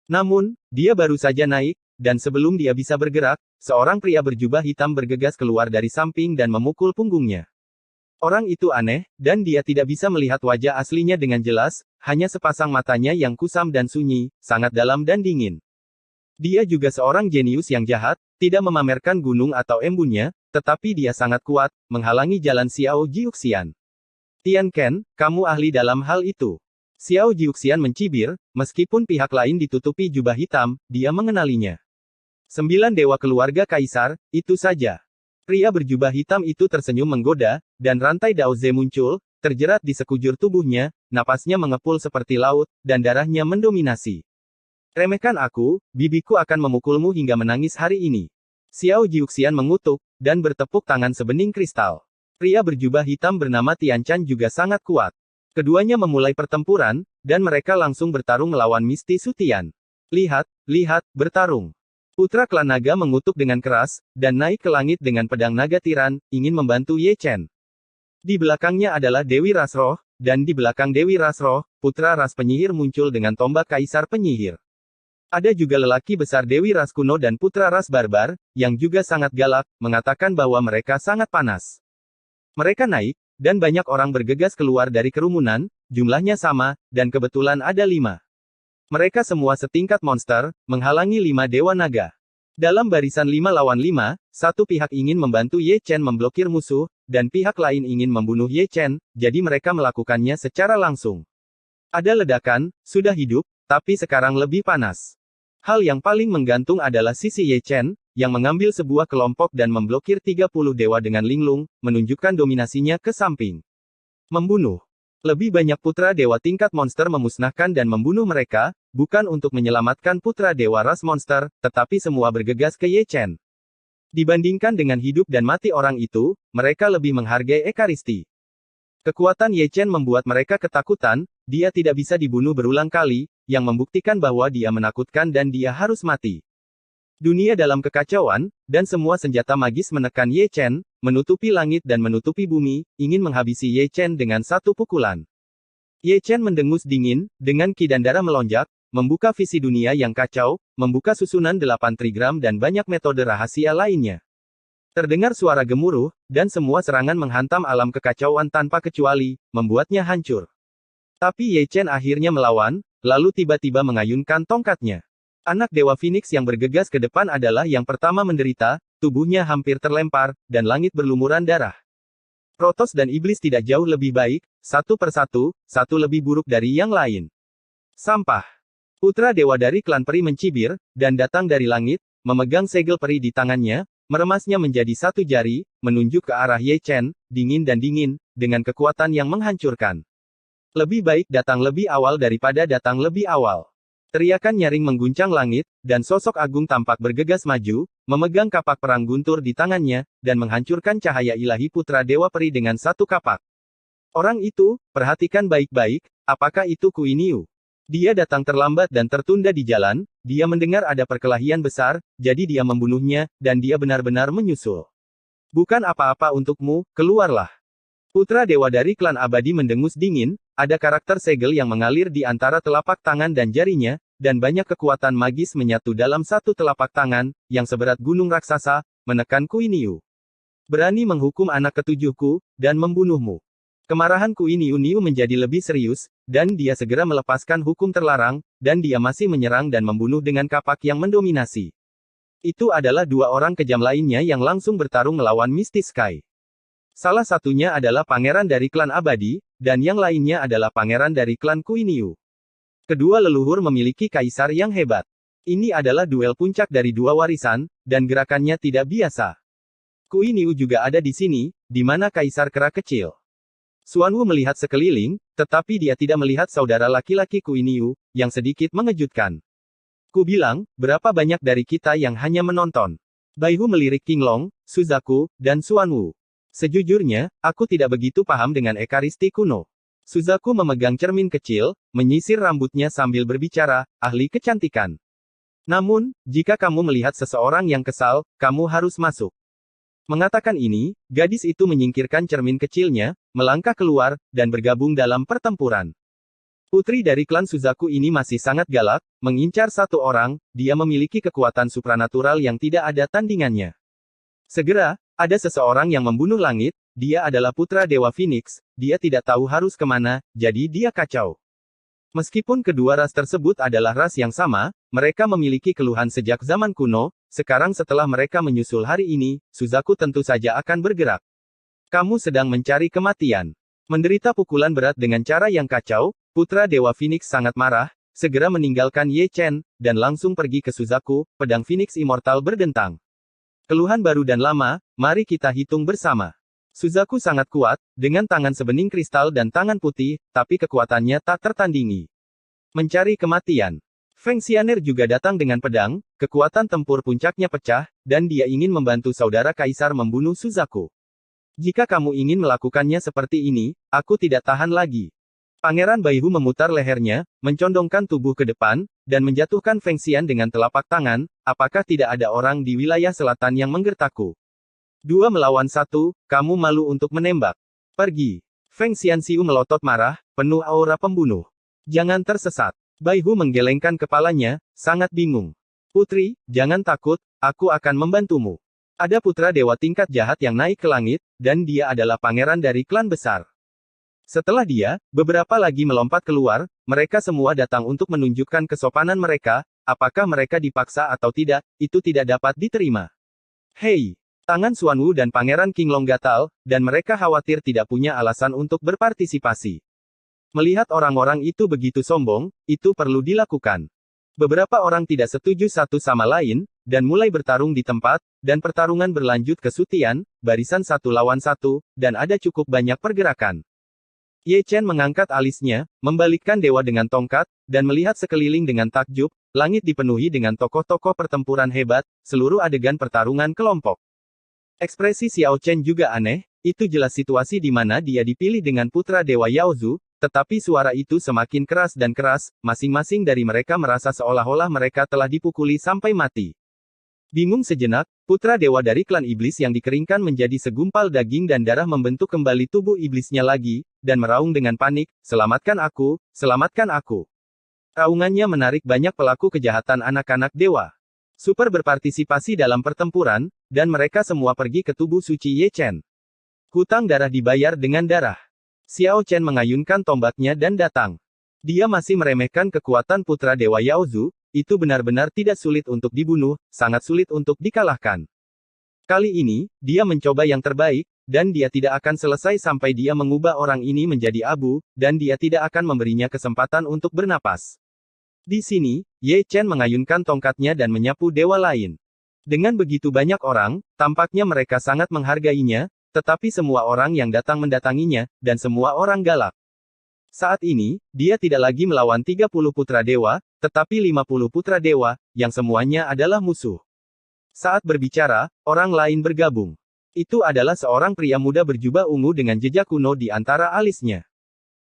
Namun, dia baru saja naik, dan sebelum dia bisa bergerak, seorang pria berjubah hitam bergegas keluar dari samping dan memukul punggungnya. Orang itu aneh, dan dia tidak bisa melihat wajah aslinya dengan jelas, hanya sepasang matanya yang kusam dan sunyi, sangat dalam dan dingin. Dia juga seorang jenius yang jahat, tidak memamerkan gunung atau embunnya, tetapi dia sangat kuat, menghalangi jalan Xiao Jiuxian. Tian Ken, kamu ahli dalam hal itu. Xiao Jiuxian mencibir, meskipun pihak lain ditutupi jubah hitam, dia mengenalinya. 9 dewa keluarga kaisar, itu saja. Pria berjubah hitam itu tersenyum menggoda, dan rantai Daoze muncul, terjerat di sekujur tubuhnya, napasnya mengepul seperti laut, dan darahnya mendominasi. Remehkan aku, bibiku akan memukulmu hingga menangis hari ini. Xiao Jiuxian mengutuk, dan bertepuk tangan sebening kristal. Pria berjubah hitam bernama Tian Chan juga sangat kuat. Keduanya memulai pertempuran, dan mereka langsung bertarung melawan Misty Sutian. Lihat, lihat, bertarung. Putra klan naga mengutuk dengan keras, dan naik ke langit dengan pedang naga tiran, ingin membantu Ye Chen. Di belakangnya adalah Dewi Ras Roh, dan di belakang Dewi Ras Roh, putra ras penyihir muncul dengan tombak kaisar penyihir. Ada juga lelaki besar Dewi Ras kuno dan putra ras barbar, yang juga sangat galak, mengatakan bahwa mereka sangat panas. Mereka naik, dan banyak orang bergegas keluar dari kerumunan, jumlahnya sama, dan kebetulan ada 5. Mereka semua setingkat monster, menghalangi 5 dewa naga. Dalam barisan 5 lawan 5, satu pihak ingin membantu Ye Chen memblokir musuh, dan pihak lain ingin membunuh Ye Chen, jadi mereka melakukannya secara langsung. Ada ledakan, sudah hidup, tapi sekarang lebih panas. Hal yang paling menggantung adalah sisi Ye Chen, yang mengambil sebuah kelompok dan memblokir 30 dewa dengan linglung, menunjukkan dominasinya ke samping. Membunuh. Lebih banyak putra dewa tingkat monster memusnahkan dan membunuh mereka, bukan untuk menyelamatkan putra dewa ras monster, tetapi semua bergegas ke Ye Chen. Dibandingkan dengan hidup dan mati orang itu, mereka lebih menghargai Ekaristi. Kekuatan Ye Chen membuat mereka ketakutan, dia tidak bisa dibunuh berulang kali, yang membuktikan bahwa dia menakutkan dan dia harus mati. Dunia dalam kekacauan, dan semua senjata magis menekan Ye Chen, menutupi langit dan menutupi bumi, ingin menghabisi Ye Chen dengan satu pukulan. Ye Chen mendengus dingin, dengan ki dan darah melonjak, membuka visi dunia yang kacau, membuka susunan 8 trigram dan banyak metode rahasia lainnya. Terdengar suara gemuruh, dan semua serangan menghantam alam kekacauan tanpa kecuali, membuatnya hancur. Tapi Ye Chen akhirnya melawan, lalu tiba-tiba mengayunkan tongkatnya. Anak Dewa Phoenix yang bergegas ke depan adalah yang pertama menderita, tubuhnya hampir terlempar, dan langit berlumuran darah. Protoss dan Iblis tidak jauh lebih baik, satu persatu, satu lebih buruk dari yang lain. Sampah. Putra Dewa dari klan peri mencibir, dan datang dari langit, memegang segel peri di tangannya, meremasnya menjadi satu jari, menunjuk ke arah Ye Chen, dingin dan dingin, dengan kekuatan yang menghancurkan. Lebih baik datang lebih awal daripada datang lebih awal. Teriakan nyaring mengguncang langit, dan sosok agung tampak bergegas maju, memegang kapak perang guntur di tangannya, dan menghancurkan cahaya ilahi putra dewa peri dengan satu kapak. Orang itu, perhatikan baik-baik, apakah itu Kuiniu? Dia datang terlambat dan tertunda di jalan, dia mendengar ada perkelahian besar, jadi dia membunuhnya, dan dia benar-benar menyusul. Bukan apa-apa untukmu, keluarlah. Putra dewa dari klan abadi mendengus dingin, ada karakter segel yang mengalir di antara telapak tangan dan jarinya, dan banyak kekuatan magis menyatu dalam satu telapak tangan, yang seberat gunung raksasa, menekan Kuiniu. Berani menghukum anak ketujuhku, dan membunuhmu. Kemarahan Kuiniu menjadi lebih serius, dan dia segera melepaskan hukum terlarang, dan dia masih menyerang dan membunuh dengan kapak yang mendominasi. Itu adalah 2 orang kejam lainnya yang langsung bertarung melawan Misty Sky. Salah satunya adalah pangeran dari klan abadi, dan yang lainnya adalah pangeran dari klan Kuiniu. Kedua leluhur memiliki kaisar yang hebat. Ini adalah duel puncak dari 2 warisan, dan gerakannya tidak biasa. Kuiniu juga ada di sini, di mana kaisar kera kecil. Xuanwu melihat sekeliling, tetapi dia tidak melihat saudara laki-laki Kuiniu, yang sedikit mengejutkan. Ku bilang, berapa banyak dari kita yang hanya menonton? Baihu melirik Qinglong, Suzaku, dan Xuanwu. Sejujurnya, aku tidak begitu paham dengan ekaristi kuno. Suzaku memegang cermin kecil, menyisir rambutnya sambil berbicara, ahli kecantikan. Namun, jika kamu melihat seseorang yang kesal, kamu harus masuk. Mengatakan ini, gadis itu menyingkirkan cermin kecilnya, melangkah keluar, dan bergabung dalam pertempuran. Putri dari klan Suzaku ini masih sangat galak, mengincar satu orang, dia memiliki kekuatan supranatural yang tidak ada tandingannya. Segera, ada seseorang yang membunuh langit, dia adalah putra Dewa Phoenix, dia tidak tahu harus kemana, jadi dia kacau. Meskipun kedua ras tersebut adalah ras yang sama, mereka memiliki keluhan sejak zaman kuno, sekarang setelah mereka menyusul hari ini, Suzaku tentu saja akan bergerak. Kamu sedang mencari kematian. Menderita pukulan berat dengan cara yang kacau, putra Dewa Phoenix sangat marah, segera meninggalkan Ye Chen, dan langsung pergi ke Suzaku, pedang Phoenix Immortal berdentang. Keluhan baru dan lama, mari kita hitung bersama. Suzaku sangat kuat, dengan tangan sebening kristal dan tangan putih, tapi kekuatannya tak tertandingi. Mencari kematian. Feng Xianer juga datang dengan pedang, kekuatan tempur puncaknya pecah, dan dia ingin membantu saudara kaisar membunuh Suzaku. Jika kamu ingin melakukannya seperti ini, aku tidak tahan lagi. Pangeran Baihu memutar lehernya, mencondongkan tubuh ke depan, dan menjatuhkan Feng Xian dengan telapak tangan, apakah tidak ada orang di wilayah selatan yang menggertakku? 2 melawan 1, kamu malu untuk menembak. Pergi. Feng Xian Xiu melotot marah, penuh aura pembunuh. Jangan tersesat. Baihu menggelengkan kepalanya, sangat bingung. Putri, jangan takut, aku akan membantumu. Ada putra dewa tingkat jahat yang naik ke langit, dan dia adalah pangeran dari klan besar. Setelah dia, beberapa lagi melompat keluar, mereka semua datang untuk menunjukkan kesopanan mereka, apakah mereka dipaksa atau tidak, itu tidak dapat diterima. Hei! Tangan Xuanwu dan Pangeran Qinglong gatal, dan mereka khawatir tidak punya alasan untuk berpartisipasi. Melihat orang-orang itu begitu sombong, itu perlu dilakukan. Beberapa orang tidak setuju satu sama lain, dan mulai bertarung di tempat, dan pertarungan berlanjut ke sutian, barisan 1 lawan 1, dan ada cukup banyak pergerakan. Ye Chen mengangkat alisnya, membalikkan dewa dengan tongkat, dan melihat sekeliling dengan takjub, langit dipenuhi dengan tokoh-tokoh pertempuran hebat, seluruh adegan pertarungan kelompok. Ekspresi Xiao Chen juga aneh, itu jelas situasi di mana dia dipilih dengan putra dewa Yaozu, tetapi suara itu semakin keras dan keras, masing-masing dari mereka merasa seolah-olah mereka telah dipukuli sampai mati. Bingung sejenak, putra dewa dari klan iblis yang dikeringkan menjadi segumpal daging dan darah membentuk kembali tubuh iblisnya lagi, dan meraung dengan panik, selamatkan aku, selamatkan aku. Raungannya menarik banyak pelaku kejahatan anak-anak dewa. Super berpartisipasi dalam pertempuran, dan mereka semua pergi ke tubuh suci Ye Chen. Hutang darah dibayar dengan darah. Xiao Chen mengayunkan tombaknya dan datang. Dia masih meremehkan kekuatan putra dewa Yaozu, itu benar-benar tidak sulit untuk dibunuh, sangat sulit untuk dikalahkan. Kali ini, dia mencoba yang terbaik, dan dia tidak akan selesai sampai dia mengubah orang ini menjadi abu, dan dia tidak akan memberinya kesempatan untuk bernapas. Di sini, Ye Chen mengayunkan tongkatnya dan menyapu dewa lain. Dengan begitu banyak orang, tampaknya mereka sangat menghargainya, tetapi semua orang yang datang mendatanginya, dan semua orang galak. Saat ini, dia tidak lagi melawan 30 putra dewa, tetapi 50 putra dewa, yang semuanya adalah musuh. Saat berbicara, orang lain bergabung. Itu adalah seorang pria muda berjubah ungu dengan jejak kuno di antara alisnya.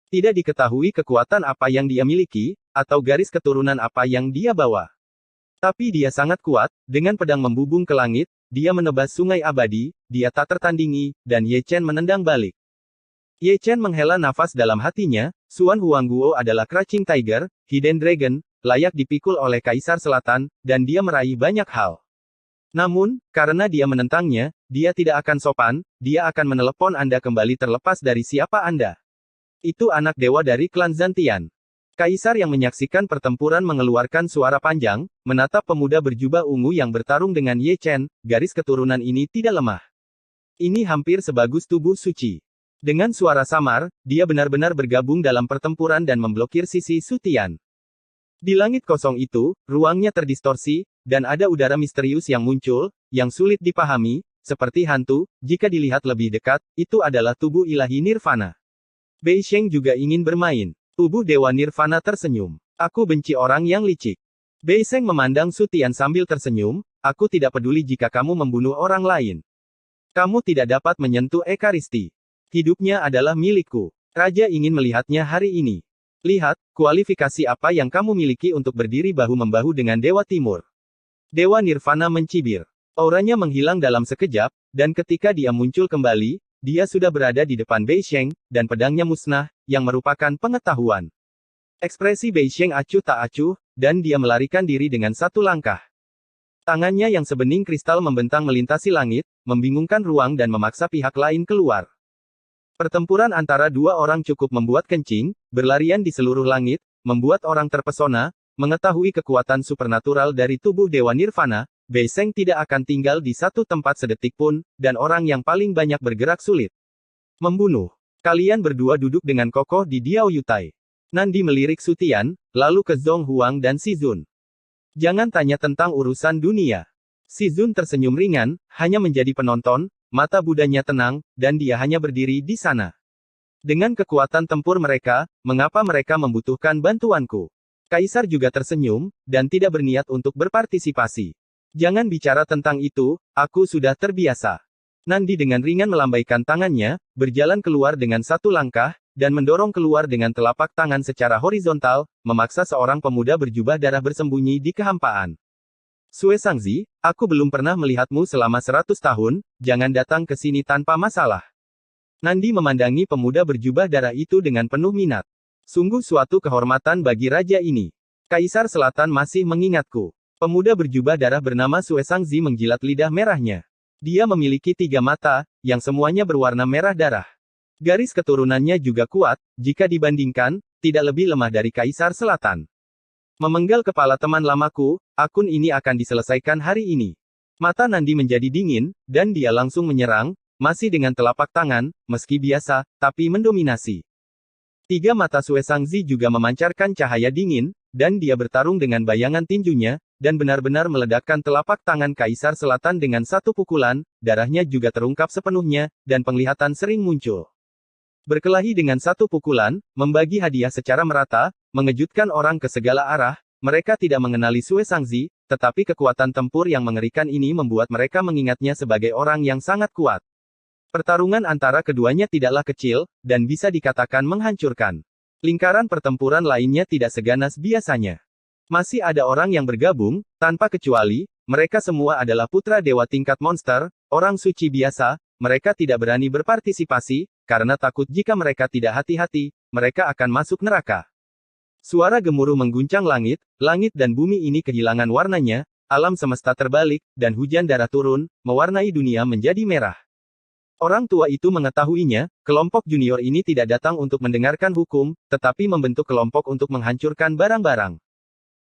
Tidak diketahui kekuatan apa yang dia miliki, atau garis keturunan apa yang dia bawa. Tapi dia sangat kuat, dengan pedang membubung ke langit, dia menebas sungai abadi, dia tak tertandingi, dan Ye Chen menendang balik. Ye Chen menghela nafas dalam hatinya, Xuan Huangguo adalah Crouching Tiger, Hidden Dragon, layak dipikul oleh Kaisar Selatan, dan dia meraih banyak hal. Namun, karena dia menentangnya, dia tidak akan sopan, dia akan menelepon Anda kembali terlepas dari siapa Anda. Itu anak dewa dari klan Zantian. Kaisar yang menyaksikan pertempuran mengeluarkan suara panjang, menatap pemuda berjubah ungu yang bertarung dengan Ye Chen, garis keturunan ini tidak lemah. Ini hampir sebagus tubuh suci. Dengan suara samar, dia benar-benar bergabung dalam pertempuran dan memblokir sisi Sutian. Di langit kosong itu, ruangnya terdistorsi, dan ada udara misterius yang muncul, yang sulit dipahami, seperti hantu, jika dilihat lebih dekat, itu adalah tubuh ilahi Nirvana. Bei Sheng juga ingin bermain. Tubuh Dewa Nirvana tersenyum. Aku benci orang yang licik. Bei Sheng memandang Sutian sambil tersenyum, aku tidak peduli jika kamu membunuh orang lain. Kamu tidak dapat menyentuh Ekaristi. Hidupnya adalah milikku. Raja ingin melihatnya hari ini. Lihat, kualifikasi apa yang kamu miliki untuk berdiri bahu-membahu dengan Dewa Timur. Dewa Nirvana mencibir. Auranya menghilang dalam sekejap, dan ketika dia muncul kembali, dia sudah berada di depan Bei Sheng, dan pedangnya musnah, yang merupakan pengetahuan. Ekspresi Bei Sheng acuh tak acuh, dan dia melarikan diri dengan satu langkah. Tangannya yang sebening kristal membentang melintasi langit, membingungkan ruang dan memaksa pihak lain keluar. Pertempuran antara dua orang cukup membuat kencing, berlarian di seluruh langit, membuat orang terpesona, mengetahui kekuatan supernatural dari tubuh Dewa Nirvana, Bei Sheng tidak akan tinggal di satu tempat sedetik pun, dan orang yang paling banyak bergerak sulit. Membunuh. Kalian berdua duduk dengan kokoh di Diao Yutai. Nandi melirik Su Tian, lalu ke Zhong Huang dan Si Zun. Jangan tanya tentang urusan dunia. Si Zun tersenyum ringan, hanya menjadi penonton, mata Budanya tenang, dan dia hanya berdiri di sana. Dengan kekuatan tempur mereka, mengapa mereka membutuhkan bantuanku? Kaisar juga tersenyum, dan tidak berniat untuk berpartisipasi. Jangan bicara tentang itu, aku sudah terbiasa. Nandi dengan ringan melambaikan tangannya, berjalan keluar dengan satu langkah, dan mendorong keluar dengan telapak tangan secara horizontal, memaksa seorang pemuda berjubah darah bersembunyi di kehampaan. Sue Sangzi, aku belum pernah melihatmu selama 100 tahun, jangan datang ke sini tanpa masalah. Nandi memandangi pemuda berjubah darah itu dengan penuh minat. Sungguh suatu kehormatan bagi raja ini. Kaisar Selatan masih mengingatku. Pemuda berjubah darah bernama Sue Sangzi menjilat lidah merahnya. Dia memiliki 3 mata, yang semuanya berwarna merah darah. Garis keturunannya juga kuat, jika dibandingkan, tidak lebih lemah dari Kaisar Selatan. Memenggal kepala teman lamaku, akun ini akan diselesaikan hari ini. Mata Nandi menjadi dingin, dan dia langsung menyerang, masih dengan telapak tangan, meski biasa, tapi mendominasi. 3 mata Sue Sangzi juga memancarkan cahaya dingin, dan dia bertarung dengan bayangan tinjunya, dan benar-benar meledakkan telapak tangan Kaisar Selatan dengan satu pukulan, darahnya juga terungkap sepenuhnya, dan penglihatan sering muncul. Berkelahi dengan satu pukulan, membagi hadiah secara merata, mengejutkan orang ke segala arah, mereka tidak mengenali Sue Sangzi, tetapi kekuatan tempur yang mengerikan ini membuat mereka mengingatnya sebagai orang yang sangat kuat. Pertarungan antara keduanya tidaklah kecil, dan bisa dikatakan menghancurkan. Lingkaran pertempuran lainnya tidak seganas biasanya. Masih ada orang yang bergabung, tanpa kecuali, mereka semua adalah putra dewa tingkat monster, orang suci biasa, mereka tidak berani berpartisipasi, karena takut jika mereka tidak hati-hati, mereka akan masuk neraka. Suara gemuruh mengguncang langit, langit dan bumi ini kehilangan warnanya, alam semesta terbalik, dan hujan darah turun, mewarnai dunia menjadi merah. Orang tua itu mengetahuinya, kelompok junior ini tidak datang untuk mendengarkan hukum, tetapi membentuk kelompok untuk menghancurkan barang-barang.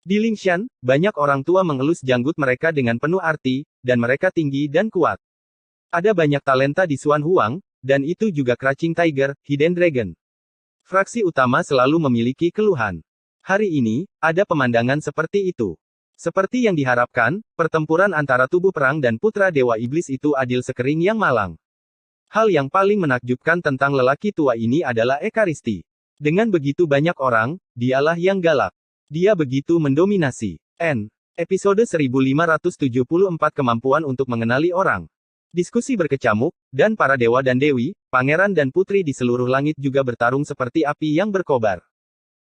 Di Lingshan, banyak orang tua mengelus janggut mereka dengan penuh arti, dan mereka tinggi dan kuat. Ada banyak talenta di Xuan Huang, dan itu juga Crouching Tiger, Hidden Dragon. Fraksi utama selalu memiliki keluhan. Hari ini, ada pemandangan seperti itu. Seperti yang diharapkan, pertempuran antara tubuh perang dan putra dewa iblis itu adil sekering yang malang. Hal yang paling menakjubkan tentang lelaki tua ini adalah Ekaristi. Dengan begitu banyak orang, dialah yang galak. Dia begitu mendominasi. Episode 1574 Kemampuan untuk mengenali orang. Diskusi berkecamuk, dan para dewa dan dewi, pangeran dan putri di seluruh langit juga bertarung seperti api yang berkobar.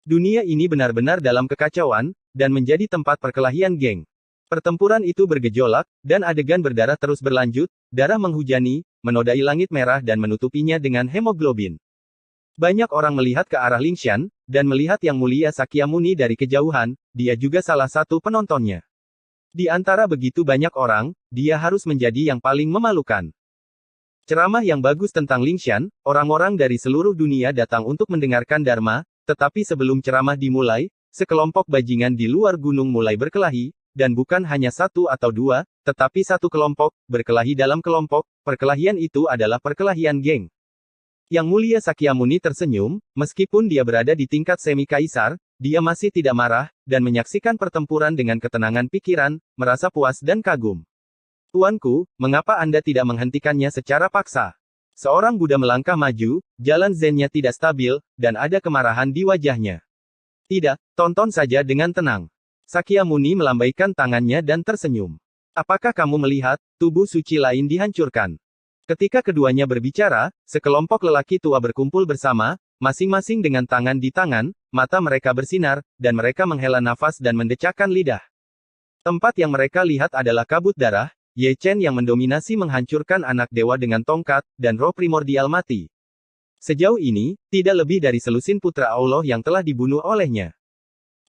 Dunia ini benar-benar dalam kekacauan, dan menjadi tempat perkelahian geng. Pertempuran itu bergejolak, dan adegan berdarah terus berlanjut, darah menghujani, menodai langit merah dan menutupinya dengan hemoglobin. Banyak orang melihat ke arah Lingshan, dan melihat Yang Mulia Sakyamuni dari kejauhan, dia juga salah satu penontonnya. Di antara begitu banyak orang, dia harus menjadi yang paling memalukan. Ceramah yang bagus tentang Lingshan, orang-orang dari seluruh dunia datang untuk mendengarkan Dharma, tetapi sebelum ceramah dimulai, sekelompok bajingan di luar gunung mulai berkelahi, dan bukan hanya satu atau dua, tetapi satu kelompok, berkelahi dalam kelompok, perkelahian itu adalah perkelahian geng. Yang Mulia Sakyamuni tersenyum, meskipun dia berada di tingkat semi-kaisar, dia masih tidak marah, dan menyaksikan pertempuran dengan ketenangan pikiran, merasa puas dan kagum. Tuanku, mengapa Anda tidak menghentikannya secara paksa? Seorang Buddha melangkah maju, jalan zennya tidak stabil, dan ada kemarahan di wajahnya. Tidak, tonton saja dengan tenang. Sakyamuni melambaikan tangannya dan tersenyum. Apakah kamu melihat, tubuh suci lain dihancurkan? Ketika keduanya berbicara, sekelompok lelaki tua berkumpul bersama, masing-masing dengan tangan di tangan, mata mereka bersinar, dan mereka menghela nafas dan mendecakkan lidah. Tempat yang mereka lihat adalah kabut darah, Ye Chen yang mendominasi menghancurkan anak dewa dengan tongkat, dan roh primordial mati. Sejauh ini, tidak lebih dari selusin putra Allah yang telah dibunuh olehnya.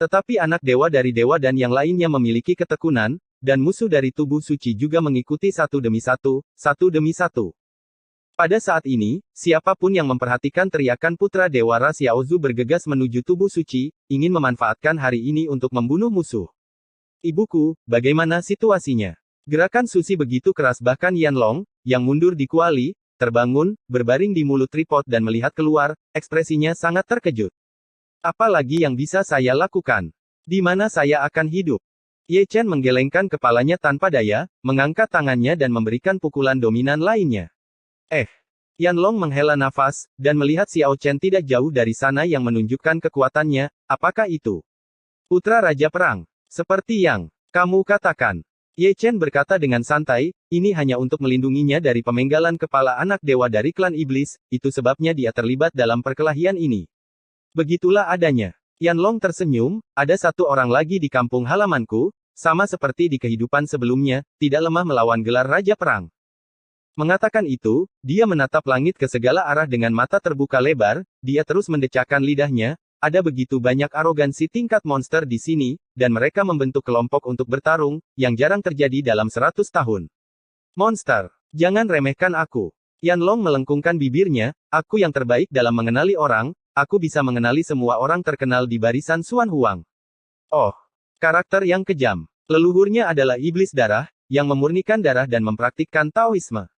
Tetapi anak dewa dari dewa dan yang lainnya memiliki ketekunan, dan musuh dari tubuh suci juga mengikuti satu demi satu, satu demi satu. Pada saat ini, siapapun yang memperhatikan teriakan putra dewa ras Xiaozu bergegas menuju tubuh suci, ingin memanfaatkan hari ini untuk membunuh musuh. Ibuku, bagaimana situasinya? Gerakan Susi begitu keras bahkan Yanlong, yang mundur di kuali, terbangun, berbaring di mulut tripod dan melihat keluar, ekspresinya sangat terkejut. Apalagi yang bisa saya lakukan? Di mana saya akan hidup? Ye Chen menggelengkan kepalanya tanpa daya, mengangkat tangannya dan memberikan pukulan dominan lainnya. Yanlong menghela nafas, dan melihat Xiao Chen tidak jauh dari sana yang menunjukkan kekuatannya. Apakah itu? Putra Raja Perang. Seperti yang kamu katakan. Ye Chen berkata dengan santai, ini hanya untuk melindunginya dari pemenggalan kepala anak dewa dari klan iblis, itu sebabnya dia terlibat dalam perkelahian ini. Begitulah adanya. Yanlong tersenyum, ada satu orang lagi di kampung halamanku, sama seperti di kehidupan sebelumnya, tidak lemah melawan gelar Raja Perang. Mengatakan itu, dia menatap langit ke segala arah dengan mata terbuka lebar, dia terus mendecakkan lidahnya, ada begitu banyak arogansi tingkat monster di sini, dan mereka membentuk kelompok untuk bertarung, yang jarang terjadi dalam 100 tahun. Monster, jangan remehkan aku. Yanlong melengkungkan bibirnya, aku yang terbaik dalam mengenali orang, aku bisa mengenali semua orang terkenal di barisan Xuan Huang. Oh, karakter yang kejam. Leluhurnya adalah iblis darah, yang memurnikan darah dan mempraktikkan Taoisme.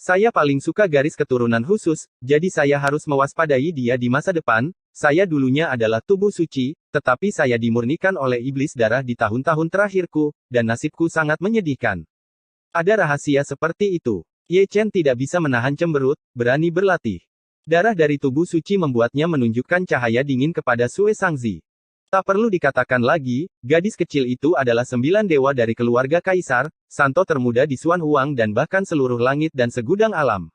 Saya paling suka garis keturunan khusus, jadi saya harus mewaspadai dia di masa depan. Saya dulunya adalah tubuh suci, tetapi saya dimurnikan oleh iblis darah di tahun-tahun terakhirku, dan nasibku sangat menyedihkan. Ada rahasia seperti itu. Ye Chen tidak bisa menahan cemberut, berani berlatih. Darah dari tubuh suci membuatnya menunjukkan cahaya dingin kepada Sue Sangzi. Tak perlu dikatakan lagi, gadis kecil itu adalah 9 dewa dari keluarga kaisar, santo termuda di Xuan Huang dan bahkan seluruh langit dan segudang alam.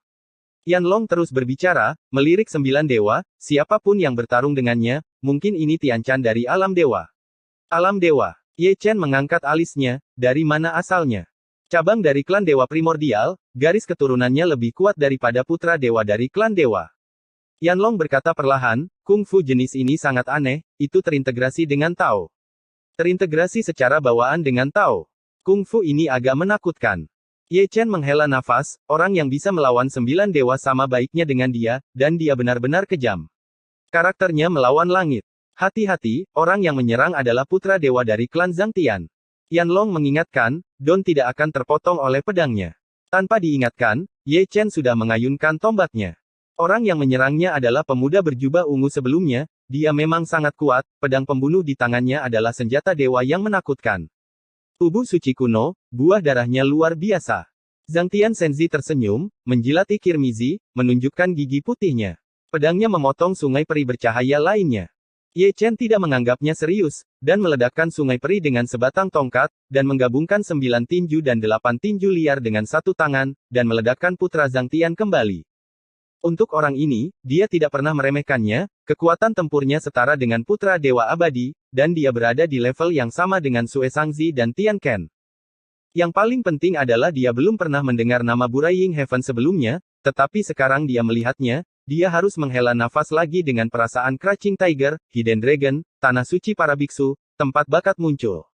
Yanlong terus berbicara, melirik 9 dewa, siapapun yang bertarung dengannya, mungkin ini Tian Chan dari alam dewa. Alam dewa. Ye Chen mengangkat alisnya, dari mana asalnya? Cabang dari klan dewa primordial, garis keturunannya lebih kuat daripada putra dewa dari klan dewa. Yanlong berkata perlahan, kungfu jenis ini sangat aneh, itu terintegrasi dengan Tao. Terintegrasi secara bawaan dengan Tao. Kungfu ini agak menakutkan. Ye Chen menghela nafas, orang yang bisa melawan 9 dewa sama baiknya dengan dia, dan dia benar-benar kejam. Karakternya melawan langit. Hati-hati, orang yang menyerang adalah putra dewa dari klan Zhang Tian. Yanlong mengingatkan, Don tidak akan terpotong oleh pedangnya. Tanpa diingatkan, Ye Chen sudah mengayunkan tombaknya. Orang yang menyerangnya adalah pemuda berjubah ungu sebelumnya, dia memang sangat kuat, pedang pembunuh di tangannya adalah senjata dewa yang menakutkan. Tubuh suci kuno, buah darahnya luar biasa. Zhang Tian Senzi tersenyum, menjilati kirmizi, menunjukkan gigi putihnya. Pedangnya memotong sungai peri bercahaya lainnya. Ye Chen tidak menganggapnya serius, dan meledakkan sungai peri dengan sebatang tongkat, dan menggabungkan 9 tinju dan 8 tinju liar dengan satu tangan, dan meledakkan putra Zhang Tian kembali. Untuk orang ini, dia tidak pernah meremehkannya, kekuatan tempurnya setara dengan putra dewa abadi, dan dia berada di level yang sama dengan Sue Sangzi dan Tian Ken. Yang paling penting adalah dia belum pernah mendengar nama Buraying Heaven sebelumnya, tetapi sekarang dia melihatnya, dia harus menghela nafas lagi dengan perasaan Crouching Tiger, Hidden Dragon, Tanah Suci para biksu, tempat bakat muncul.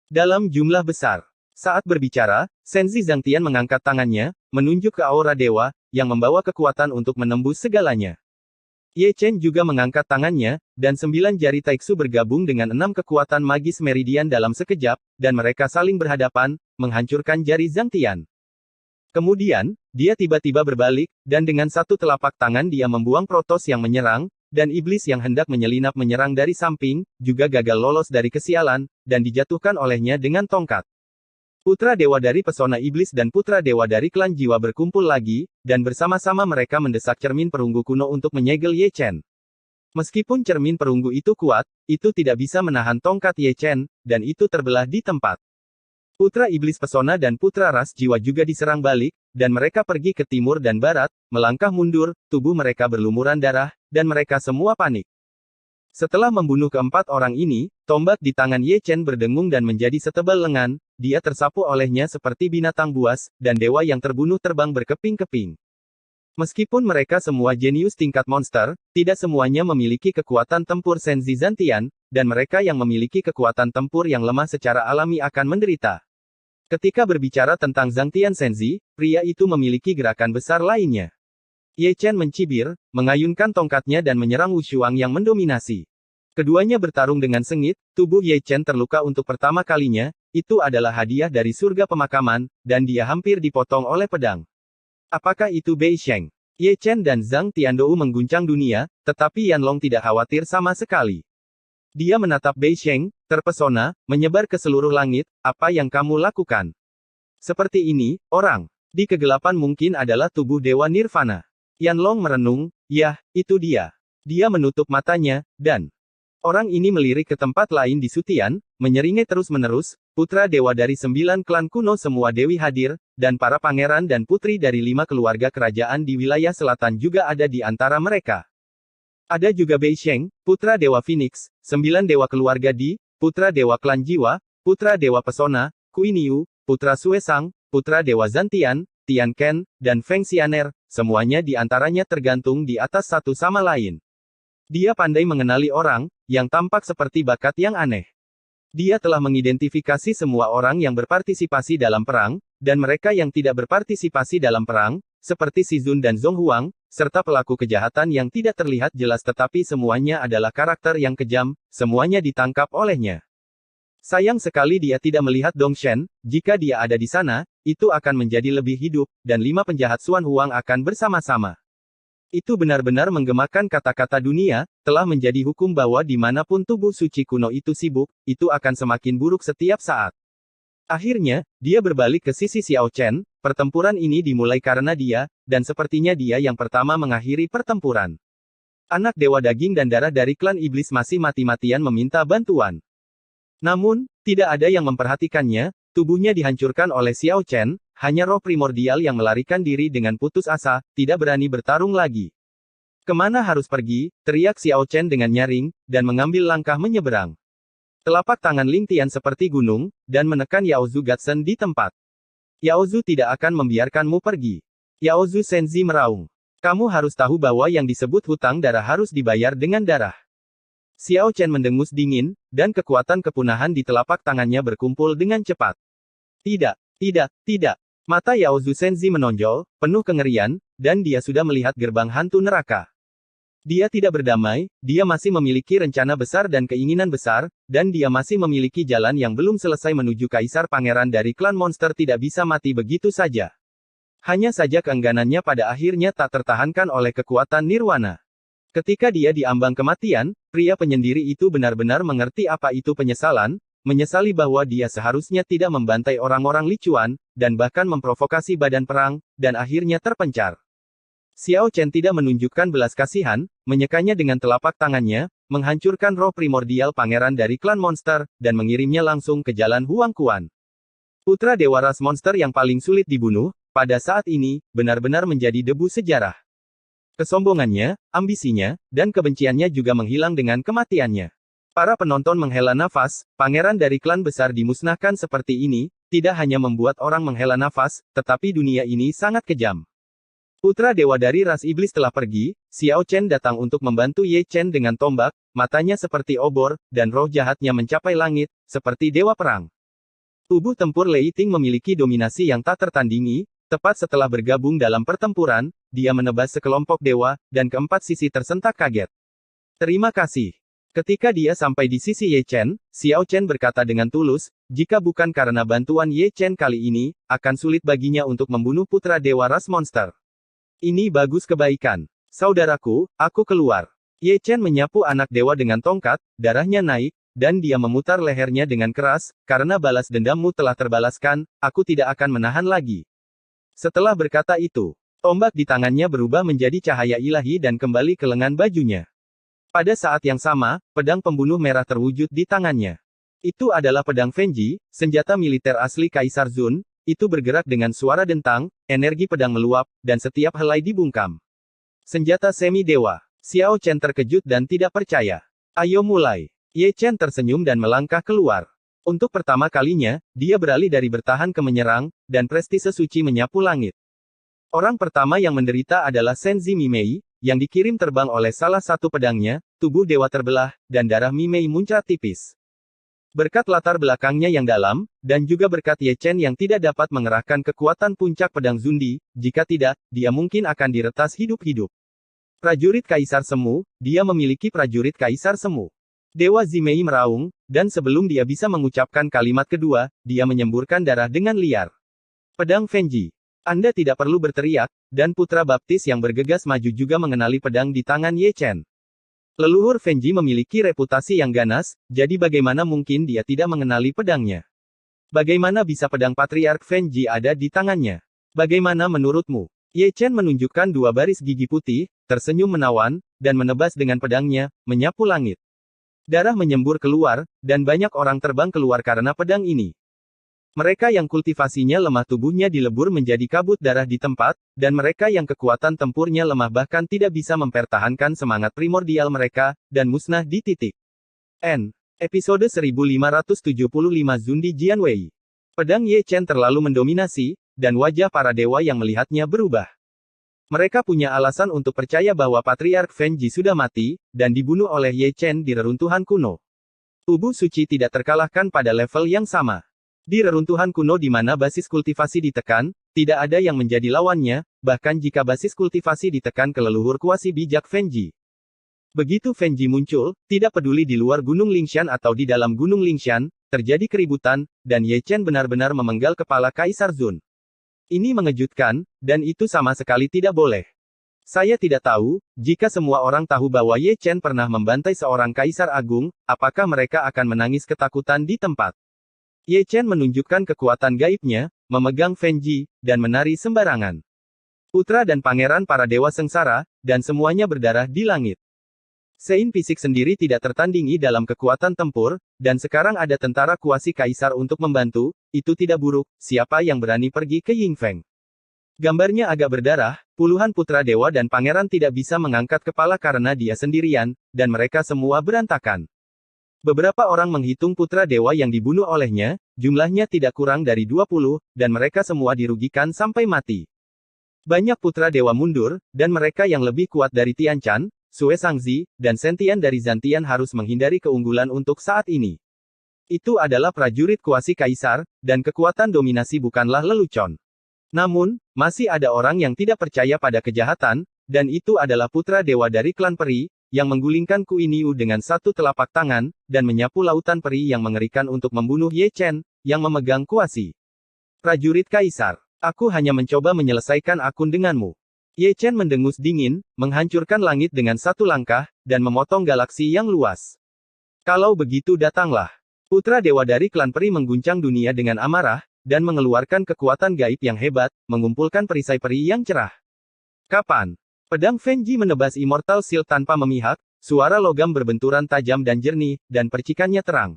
Dalam jumlah besar. Saat berbicara, Senzi Zhang Tian mengangkat tangannya, menunjuk ke aura dewa, yang membawa kekuatan untuk menembus segalanya. Ye Chen juga mengangkat tangannya, dan 9 jari Taiksu bergabung dengan 6 kekuatan magis meridian dalam sekejap, dan mereka saling berhadapan, menghancurkan jari Zhang Tian. Kemudian, dia tiba-tiba berbalik, dan dengan satu telapak tangan dia membuang Protoss yang menyerang, dan iblis yang hendak menyelinap menyerang dari samping, juga gagal lolos dari kesialan, dan dijatuhkan olehnya dengan tongkat. Putra dewa dari pesona iblis dan putra dewa dari klan jiwa berkumpul lagi, dan bersama-sama mereka mendesak cermin perunggu kuno untuk menyegel Ye Chen. Meskipun cermin perunggu itu kuat, itu tidak bisa menahan tongkat Ye Chen, dan itu terbelah di tempat. Putra Iblis Pesona dan Putra Ras Jiwa juga diserang balik, dan mereka pergi ke timur dan barat, melangkah mundur, tubuh mereka berlumuran darah, dan mereka semua panik. Setelah membunuh keempat orang ini, tombak di tangan Ye Chen berdengung dan menjadi setebal lengan, dia tersapu olehnya seperti binatang buas, dan dewa yang terbunuh terbang berkeping-keping. Meskipun mereka semua jenius tingkat monster, tidak semuanya memiliki kekuatan tempur Senzi Zantian, dan mereka yang memiliki kekuatan tempur yang lemah secara alami akan menderita. Ketika berbicara tentang Zhangtian Senzi, pria itu memiliki gerakan besar lainnya. Ye Chen mencibir, mengayunkan tongkatnya dan menyerang Wu Shuang yang mendominasi. Keduanya bertarung dengan sengit, tubuh Ye Chen terluka untuk pertama kalinya, itu adalah hadiah dari surga pemakaman, dan dia hampir dipotong oleh pedang. Apakah itu Bei Sheng? Ye Chen dan Zhang Tiandou mengguncang dunia, tetapi Yanlong tidak khawatir sama sekali. Dia menatap Bei Sheng, terpesona, menyebar ke seluruh langit, apa yang kamu lakukan? Seperti ini, orang. Di kegelapan mungkin adalah tubuh Dewa Nirvana. Yanlong merenung, yah, itu dia. Dia menutup matanya, dan orang ini melirik ke tempat lain di Sutian, menyeringai terus-menerus, putra dewa dari 9 klan kuno semua dewi hadir, dan para pangeran dan putri dari 5 keluarga kerajaan di wilayah selatan juga ada di antara mereka. Ada juga Bei Sheng, putra dewa Phoenix, 9 dewa keluarga Di, putra dewa klan jiwa, putra dewa pesona, Kui Niu, putra Suesang, putra dewa Zantian, Tian Ken, dan Feng Xianer, semuanya di antaranya tergantung di atas satu sama lain. Dia pandai mengenali orang, yang tampak seperti bakat yang aneh. Dia telah mengidentifikasi semua orang yang berpartisipasi dalam perang, dan mereka yang tidak berpartisipasi dalam perang, seperti Shizun dan Zhong Huang, serta pelaku kejahatan yang tidak terlihat jelas tetapi semuanya adalah karakter yang kejam, semuanya ditangkap olehnya. Sayang sekali dia tidak melihat Dong Shen, jika dia ada di sana, itu akan menjadi lebih hidup, dan 5 penjahat Xuan Huang akan bersama-sama. Itu benar-benar menggemakan kata-kata dunia, telah menjadi hukum bahwa dimanapun tubuh suci kuno itu sibuk, itu akan semakin buruk setiap saat. Akhirnya, dia berbalik ke sisi Xiao Chen, pertempuran ini dimulai karena dia, dan sepertinya dia yang pertama mengakhiri pertempuran. Anak dewa daging dan darah dari klan iblis masih mati-matian meminta bantuan. Namun, tidak ada yang memperhatikannya, tubuhnya dihancurkan oleh Xiao Chen, hanya roh primordial yang melarikan diri dengan putus asa, tidak berani bertarung lagi. Kemana harus pergi, teriak Xiao Chen dengan nyaring, dan mengambil langkah menyeberang. Telapak tangan Ling Tian seperti gunung, dan menekan Yao Zhu Gatsen di tempat. Yao Zhu tidak akan membiarkanmu pergi. Yao Zhu Senzi meraung. Kamu harus tahu bahwa yang disebut hutang darah harus dibayar dengan darah. Xiao Chen mendengus dingin, dan kekuatan kepunahan di telapak tangannya berkumpul dengan cepat. Tidak, tidak, tidak. Mata Yao Zhu Senzi menonjol, penuh kengerian, dan dia sudah melihat gerbang hantu neraka. Dia tidak berdamai, dia masih memiliki rencana besar dan keinginan besar, dan dia masih memiliki jalan yang belum selesai menuju Kaisar Pangeran dari klan monster tidak bisa mati begitu saja. Hanya saja keengganannya pada akhirnya tak tertahankan oleh kekuatan nirwana. Ketika dia diambang kematian, pria penyendiri itu benar-benar mengerti apa itu penyesalan, menyesali bahwa dia seharusnya tidak membantai orang-orang Lichuan, dan bahkan memprovokasi badan perang, dan akhirnya terpencar. Xiao Chen tidak menunjukkan belas kasihan, menyekanya dengan telapak tangannya, menghancurkan roh primordial pangeran dari klan monster, dan mengirimnya langsung ke jalan Huang Quan. Putra dewa ras monster yang paling sulit dibunuh, pada saat ini, benar-benar menjadi debu sejarah. Kesombongannya, ambisinya, dan kebenciannya juga menghilang dengan kematiannya. Para penonton menghela nafas, pangeran dari klan besar dimusnahkan seperti ini, tidak hanya membuat orang menghela nafas, tetapi dunia ini sangat kejam. Putra dewa dari ras iblis telah pergi, Xiao Chen datang untuk membantu Ye Chen dengan tombak, matanya seperti obor, dan roh jahatnya mencapai langit, seperti dewa perang. Tubuh tempur Lei Ting memiliki dominasi yang tak tertandingi, tepat setelah bergabung dalam pertempuran, dia menebas sekelompok dewa, dan keempat sisi tersentak kaget. Terima kasih. Ketika dia sampai di sisi Ye Chen, Xiao Chen berkata dengan tulus, jika bukan karena bantuan Ye Chen kali ini, akan sulit baginya untuk membunuh putra dewa ras monster. Ini bagus kebaikan. Saudaraku, aku keluar. Ye Chen menyapu anak dewa dengan tongkat, darahnya naik, dan dia memutar lehernya dengan keras, karena balas dendammu telah terbalaskan, aku tidak akan menahan lagi. Setelah berkata itu, tombak di tangannya berubah menjadi cahaya ilahi dan kembali ke lengan bajunya. Pada saat yang sama, pedang pembunuh merah terwujud di tangannya. Itu adalah pedang Fenji, senjata militer asli Kaisar Zun. Itu bergerak dengan suara dentang, energi pedang meluap, dan setiap helai dibungkam. Senjata semi-dewa. Xiao Chen terkejut dan tidak percaya. Ayo mulai. Ye Chen tersenyum dan melangkah keluar. Untuk pertama kalinya, dia beralih dari bertahan ke menyerang, dan prestise suci menyapu langit. Orang pertama yang menderita adalah Senzi Mimei, yang dikirim terbang oleh salah satu pedangnya, tubuh dewa terbelah, dan darah Mimei muncrat tipis. Berkat latar belakangnya yang dalam, dan juga berkat Ye Chen yang tidak dapat mengerahkan kekuatan puncak pedang Zundi, jika tidak, dia mungkin akan diretas hidup-hidup. Prajurit Kaisar Semu, dia memiliki prajurit Kaisar Semu. Dewa Zimei meraung, dan sebelum dia bisa mengucapkan kalimat kedua, dia menyemburkan darah dengan liar. Pedang Fenji. Anda tidak perlu berteriak, dan putra baptis yang bergegas maju juga mengenali pedang di tangan Ye Chen. Leluhur Fenji memiliki reputasi yang ganas, jadi bagaimana mungkin dia tidak mengenali pedangnya? Bagaimana bisa pedang Patriark Fenji ada di tangannya? Bagaimana menurutmu? Ye Chen menunjukkan dua baris gigi putih, tersenyum menawan, dan menebas dengan pedangnya, menyapu langit. Darah menyembur keluar, dan banyak orang terbang keluar karena pedang ini. Mereka yang kultivasinya lemah tubuhnya dilebur menjadi kabut darah di tempat, dan mereka yang kekuatan tempurnya lemah bahkan tidak bisa mempertahankan semangat primordial mereka, dan musnah di titik. N. Episode 1575 Zundi Jianwei. Pedang Ye Chen terlalu mendominasi, dan wajah para dewa yang melihatnya berubah. Mereka punya alasan untuk percaya bahwa Patriark Fenji sudah mati, dan dibunuh oleh Ye Chen di reruntuhan kuno. Tubuh suci tidak terkalahkan pada level yang sama. Di reruntuhan kuno di mana basis kultivasi ditekan, tidak ada yang menjadi lawannya, bahkan jika basis kultivasi ditekan ke leluhur kuasi bijak Fenji. Begitu Fenji muncul, tidak peduli di luar Gunung Lingshan atau di dalam Gunung Lingshan, terjadi keributan, dan Ye Chen benar-benar memenggal kepala Kaisar Zun. Ini mengejutkan, dan itu sama sekali tidak boleh. Saya tidak tahu, jika semua orang tahu bahwa Ye Chen pernah membantai seorang Kaisar Agung, apakah mereka akan menangis ketakutan di tempat. Ye Chen menunjukkan kekuatan gaibnya, memegang Fenji, dan menari sembarangan. Putra dan pangeran para dewa sengsara, dan semuanya berdarah di langit. Sein Fisik sendiri tidak tertandingi dalam kekuatan tempur, dan sekarang ada tentara kuasi kaisar untuk membantu, itu tidak buruk, siapa yang berani pergi ke Yingfeng. Gambarnya agak berdarah, puluhan putra dewa dan pangeran tidak bisa mengangkat kepala karena dia sendirian, dan mereka semua berantakan. Beberapa orang menghitung putra dewa yang dibunuh olehnya, jumlahnya tidak kurang dari 20, dan mereka semua dirugikan sampai mati. Banyak putra dewa mundur, dan mereka yang lebih kuat dari Tian Chan, Sue Sangzi, dan Sentian dari Zantian harus menghindari keunggulan untuk saat ini. Itu adalah prajurit kuasi kaisar, dan kekuatan dominasi bukanlah lelucon. Namun, masih ada orang yang tidak percaya pada kejahatan, dan itu adalah putra dewa dari klan peri, yang menggulingkan Ku Iniu dengan satu telapak tangan, dan menyapu lautan peri yang mengerikan untuk membunuh Ye Chen, yang memegang kuasi. Prajurit Kaisar, aku hanya mencoba menyelesaikan akun denganmu. Ye Chen mendengus dingin, menghancurkan langit dengan satu langkah, dan memotong galaksi yang luas. Kalau begitu datanglah. Putra dewa dari klan peri mengguncang dunia dengan amarah, dan mengeluarkan kekuatan gaib yang hebat, mengumpulkan perisai peri yang cerah. Kapan? Pedang Fenji menebas Immortal Shield tanpa memihak, suara logam berbenturan tajam dan jernih, dan percikannya terang.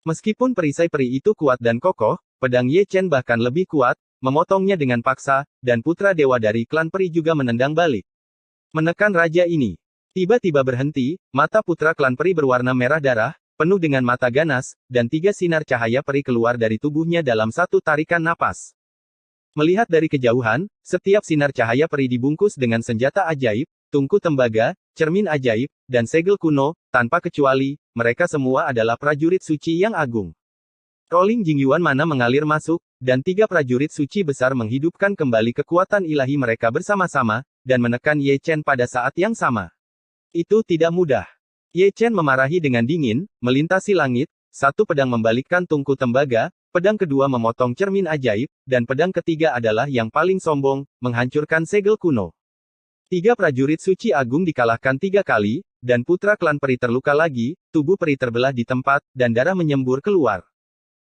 Meskipun perisai peri itu kuat dan kokoh, pedang Ye Chen bahkan lebih kuat, memotongnya dengan paksa, dan putra dewa dari klan peri juga menendang balik. Menekan raja ini. Tiba-tiba berhenti, mata putra klan peri berwarna merah darah, penuh dengan mata ganas, dan 3 sinar cahaya peri keluar dari tubuhnya dalam satu tarikan napas. Melihat dari kejauhan, setiap sinar cahaya peri dibungkus dengan senjata ajaib, tungku tembaga, cermin ajaib, dan segel kuno, tanpa kecuali, mereka semua adalah prajurit suci yang agung. Rolling Jingyuan mana mengalir masuk, dan 3 prajurit suci besar menghidupkan kembali kekuatan ilahi mereka bersama-sama, dan menekan Ye Chen pada saat yang sama. Itu tidak mudah. Ye Chen memarahi dengan dingin, melintasi langit, satu pedang membalikkan tungku tembaga, pedang kedua memotong cermin ajaib, dan pedang ketiga adalah yang paling sombong, menghancurkan segel kuno. 3 prajurit suci agung dikalahkan 3 kali, dan putra klan peri terluka lagi, tubuh peri terbelah di tempat, dan darah menyembur keluar.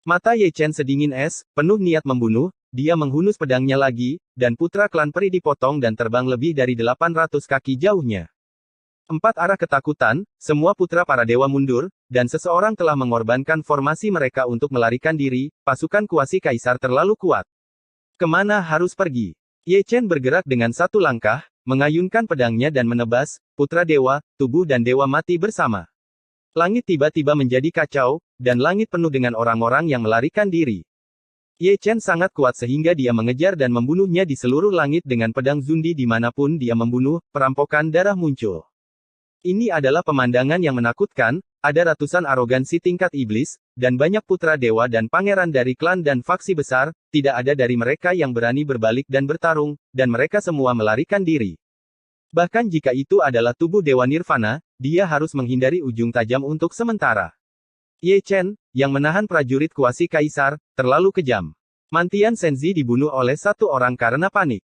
Mata Ye Chen sedingin es, penuh niat membunuh, dia menghunus pedangnya lagi, dan putra klan peri dipotong dan terbang lebih dari 800 kaki jauhnya. Empat arah ketakutan, semua putra para dewa mundur, dan seseorang telah mengorbankan formasi mereka untuk melarikan diri, pasukan kuasi kaisar terlalu kuat. Kemana harus pergi? Ye Chen bergerak dengan satu langkah, mengayunkan pedangnya dan menebas, putra dewa, tubuh dan dewa mati bersama. Langit tiba-tiba menjadi kacau, dan langit penuh dengan orang-orang yang melarikan diri. Ye Chen sangat kuat sehingga dia mengejar dan membunuhnya di seluruh langit dengan pedang Zundi dimanapun dia membunuh, perampokan darah muncul. Ini adalah pemandangan yang menakutkan, ada ratusan arogansi tingkat iblis, dan banyak putra dewa dan pangeran dari klan dan faksi besar, tidak ada dari mereka yang berani berbalik dan bertarung, dan mereka semua melarikan diri. Bahkan jika itu adalah tubuh Dewa Nirvana, dia harus menghindari ujung tajam untuk sementara. Ye Chen, yang menahan prajurit kuasi kaisar, terlalu kejam. Mantian Senzi dibunuh oleh satu orang karena panik.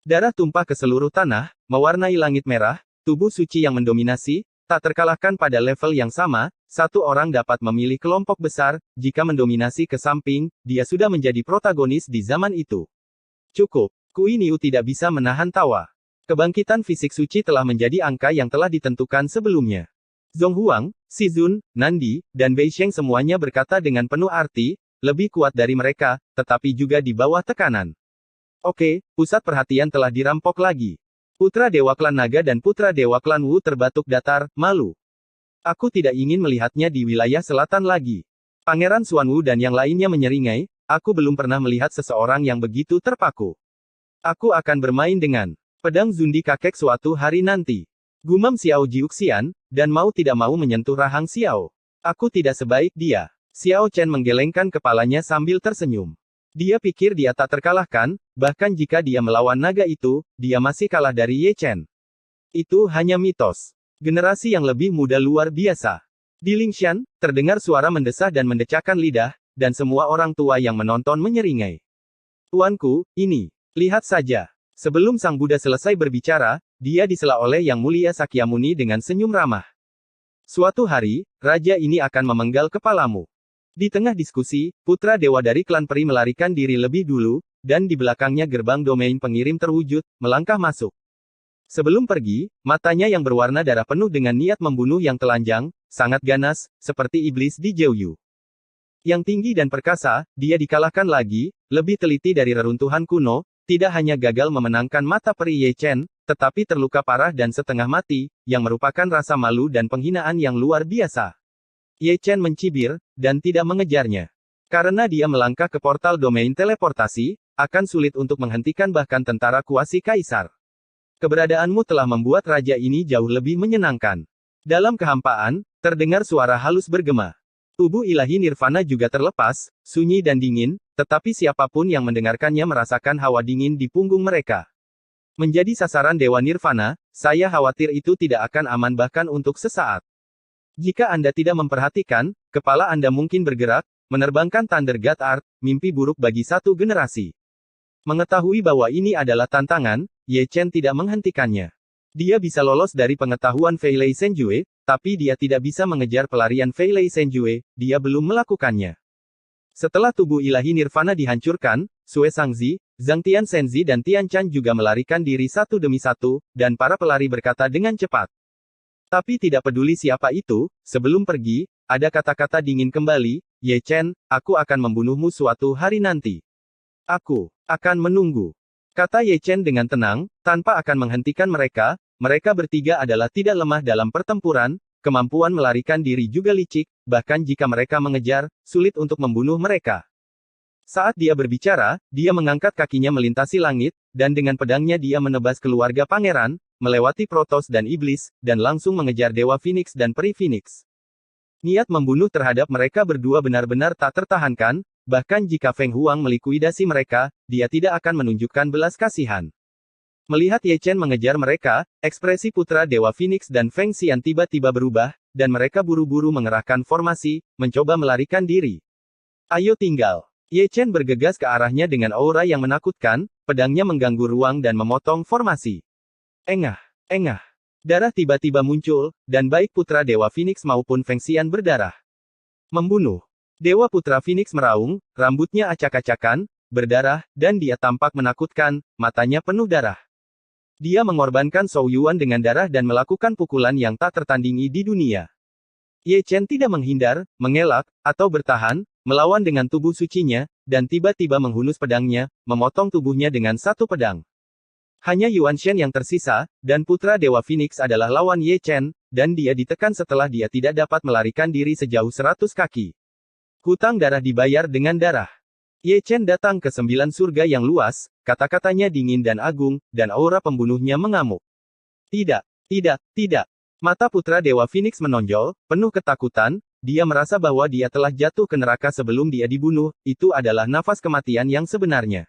Darah tumpah ke seluruh tanah, mewarnai langit merah, tubuh suci yang mendominasi, tak terkalahkan pada level yang sama, satu orang dapat memilih kelompok besar, jika mendominasi ke samping, dia sudah menjadi protagonis di zaman itu. Cukup, Kui Niu tidak bisa menahan tawa. Kebangkitan fisik suci telah menjadi angka yang telah ditentukan sebelumnya. Zhong Huang, Si Zun, Nandi, dan Bei Sheng semuanya berkata dengan penuh arti, lebih kuat dari mereka, tetapi juga di bawah tekanan. Oke, pusat perhatian telah dirampok lagi. Putra Dewa Klan Naga dan Putra Dewa Klan Wu terbatuk datar, malu. Aku tidak ingin melihatnya di wilayah selatan lagi. Pangeran Xuan Wu dan yang lainnya menyeringai, aku belum pernah melihat seseorang yang begitu terpaku. Aku akan bermain dengan pedang Zundi kakek suatu hari nanti. Gumam Xiao Jiuxian, dan mau tidak mau menyentuh rahang Xiao. Aku tidak sebaik dia. Xiao Chen menggelengkan kepalanya sambil tersenyum. Dia pikir dia tak terkalahkan, bahkan jika dia melawan naga itu, dia masih kalah dari Ye Chen. Itu hanya mitos. Generasi yang lebih muda luar biasa. Di Lingshan, terdengar suara mendesah dan mendecakkan lidah, dan semua orang tua yang menonton menyeringai. Tuanku, ini. Lihat saja. Sebelum Sang Buddha selesai berbicara, dia disela oleh Yang Mulia Sakyamuni dengan senyum ramah. Suatu hari, raja ini akan memenggal kepalamu. Di tengah diskusi, putra dewa dari klan peri melarikan diri lebih dulu, dan di belakangnya gerbang domain pengirim terwujud, melangkah masuk. Sebelum pergi, matanya yang berwarna darah penuh dengan niat membunuh yang telanjang, sangat ganas, seperti iblis di Jiuyu. Yang tinggi dan perkasa, dia dikalahkan lagi, lebih teliti dari reruntuhan kuno, tidak hanya gagal memenangkan mata peri Ye Chen, tetapi terluka parah dan setengah mati, yang merupakan rasa malu dan penghinaan yang luar biasa. Ye Chen mencibir, dan tidak mengejarnya. Karena dia melangkah ke portal domain teleportasi, akan sulit untuk menghentikan bahkan tentara kuasi kaisar. Keberadaanmu telah membuat raja ini jauh lebih menyenangkan. Dalam kehampaan, terdengar suara halus bergema. Tubuh ilahi Nirvana juga terlepas, sunyi dan dingin, tetapi siapapun yang mendengarkannya merasakan hawa dingin di punggung mereka. Menjadi sasaran Dewa Nirvana, saya khawatir itu tidak akan aman bahkan untuk sesaat. Jika Anda tidak memperhatikan, kepala Anda mungkin bergerak, menerbangkan Thunder God Art, mimpi buruk bagi satu generasi. Mengetahui bahwa ini adalah tantangan, Ye Chen tidak menghentikannya. Dia bisa lolos dari pengetahuan Fei Lei Senjue, tapi dia tidak bisa mengejar pelarian Fei Lei Senjue, dia belum melakukannya. Setelah tubuh ilahi Nirvana dihancurkan, Sue Sangzi, Zhang Tian Senzi dan Tian Chan juga melarikan diri satu demi satu, dan para pelari berkata dengan cepat. Tapi tidak peduli siapa itu, sebelum pergi, ada kata-kata dingin kembali, Ye Chen, aku akan membunuhmu suatu hari nanti. Aku akan menunggu. Kata Ye Chen dengan tenang, tanpa akan menghentikan mereka, mereka bertiga adalah tidak lemah dalam pertempuran, kemampuan melarikan diri juga licik, bahkan jika mereka mengejar, sulit untuk membunuh mereka. Saat dia berbicara, dia mengangkat kakinya melintasi langit, dan dengan pedangnya dia menebas keluarga pangeran, melewati Protoss dan Iblis, dan langsung mengejar Dewa Phoenix dan Peri Phoenix. Niat membunuh terhadap mereka berdua benar-benar tak tertahankan, bahkan jika Feng Huang melikuidasi mereka, dia tidak akan menunjukkan belas kasihan. Melihat Ye Chen mengejar mereka, ekspresi putra Dewa Phoenix dan Feng Xian tiba-tiba berubah, dan mereka buru-buru mengerahkan formasi, mencoba melarikan diri. Ayo tinggal. Ye Chen bergegas ke arahnya dengan aura yang menakutkan, pedangnya mengganggu ruang dan memotong formasi. Engah, engah. Darah tiba-tiba muncul, dan baik putra Dewa Phoenix maupun Feng Xian berdarah. Membunuh. Dewa putra Phoenix meraung, rambutnya acak-acakan, berdarah, dan dia tampak menakutkan, matanya penuh darah. Dia mengorbankan Zhou Yuan dengan darah dan melakukan pukulan yang tak tertandingi di dunia. Ye Chen tidak menghindar, mengelak, atau bertahan, melawan dengan tubuh sucinya, dan tiba-tiba menghunus pedangnya, memotong tubuhnya dengan satu pedang. Hanya Yuan Shen yang tersisa, dan putra Dewa Phoenix adalah lawan Ye Chen, dan dia ditekan setelah dia tidak dapat melarikan diri sejauh 100 kaki. Hutang darah dibayar dengan darah. Ye Chen datang ke 9 surga yang luas, kata-katanya dingin dan agung, dan aura pembunuhnya mengamuk. Tidak, tidak, tidak. Mata putra Dewa Phoenix menonjol, penuh ketakutan, dia merasa bahwa dia telah jatuh ke neraka sebelum dia dibunuh, itu adalah nafas kematian yang sebenarnya.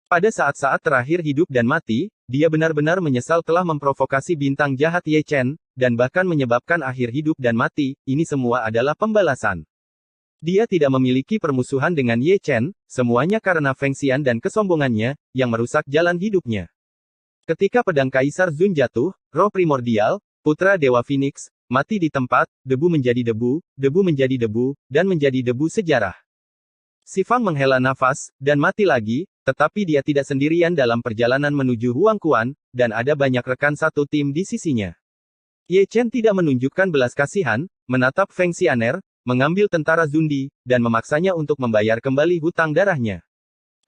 Pada saat-saat terakhir hidup dan mati, dia benar-benar menyesal telah memprovokasi bintang jahat Ye Chen, dan bahkan menyebabkan akhir hidup dan mati, ini semua adalah pembalasan. Dia tidak memiliki permusuhan dengan Ye Chen, semuanya karena Feng Xian dan kesombongannya, yang merusak jalan hidupnya. Ketika pedang Kaisar Zun jatuh, roh primordial, putra Dewa Phoenix, mati di tempat, debu menjadi debu, debu menjadi debu, dan menjadi debu sejarah. Si Fang menghela nafas, dan mati lagi, tetapi dia tidak sendirian dalam perjalanan menuju Huang Quan, dan ada banyak rekan satu tim di sisinya. Ye Chen tidak menunjukkan belas kasihan, menatap Feng Xianer, mengambil tentara Zundi, dan memaksanya untuk membayar kembali hutang darahnya.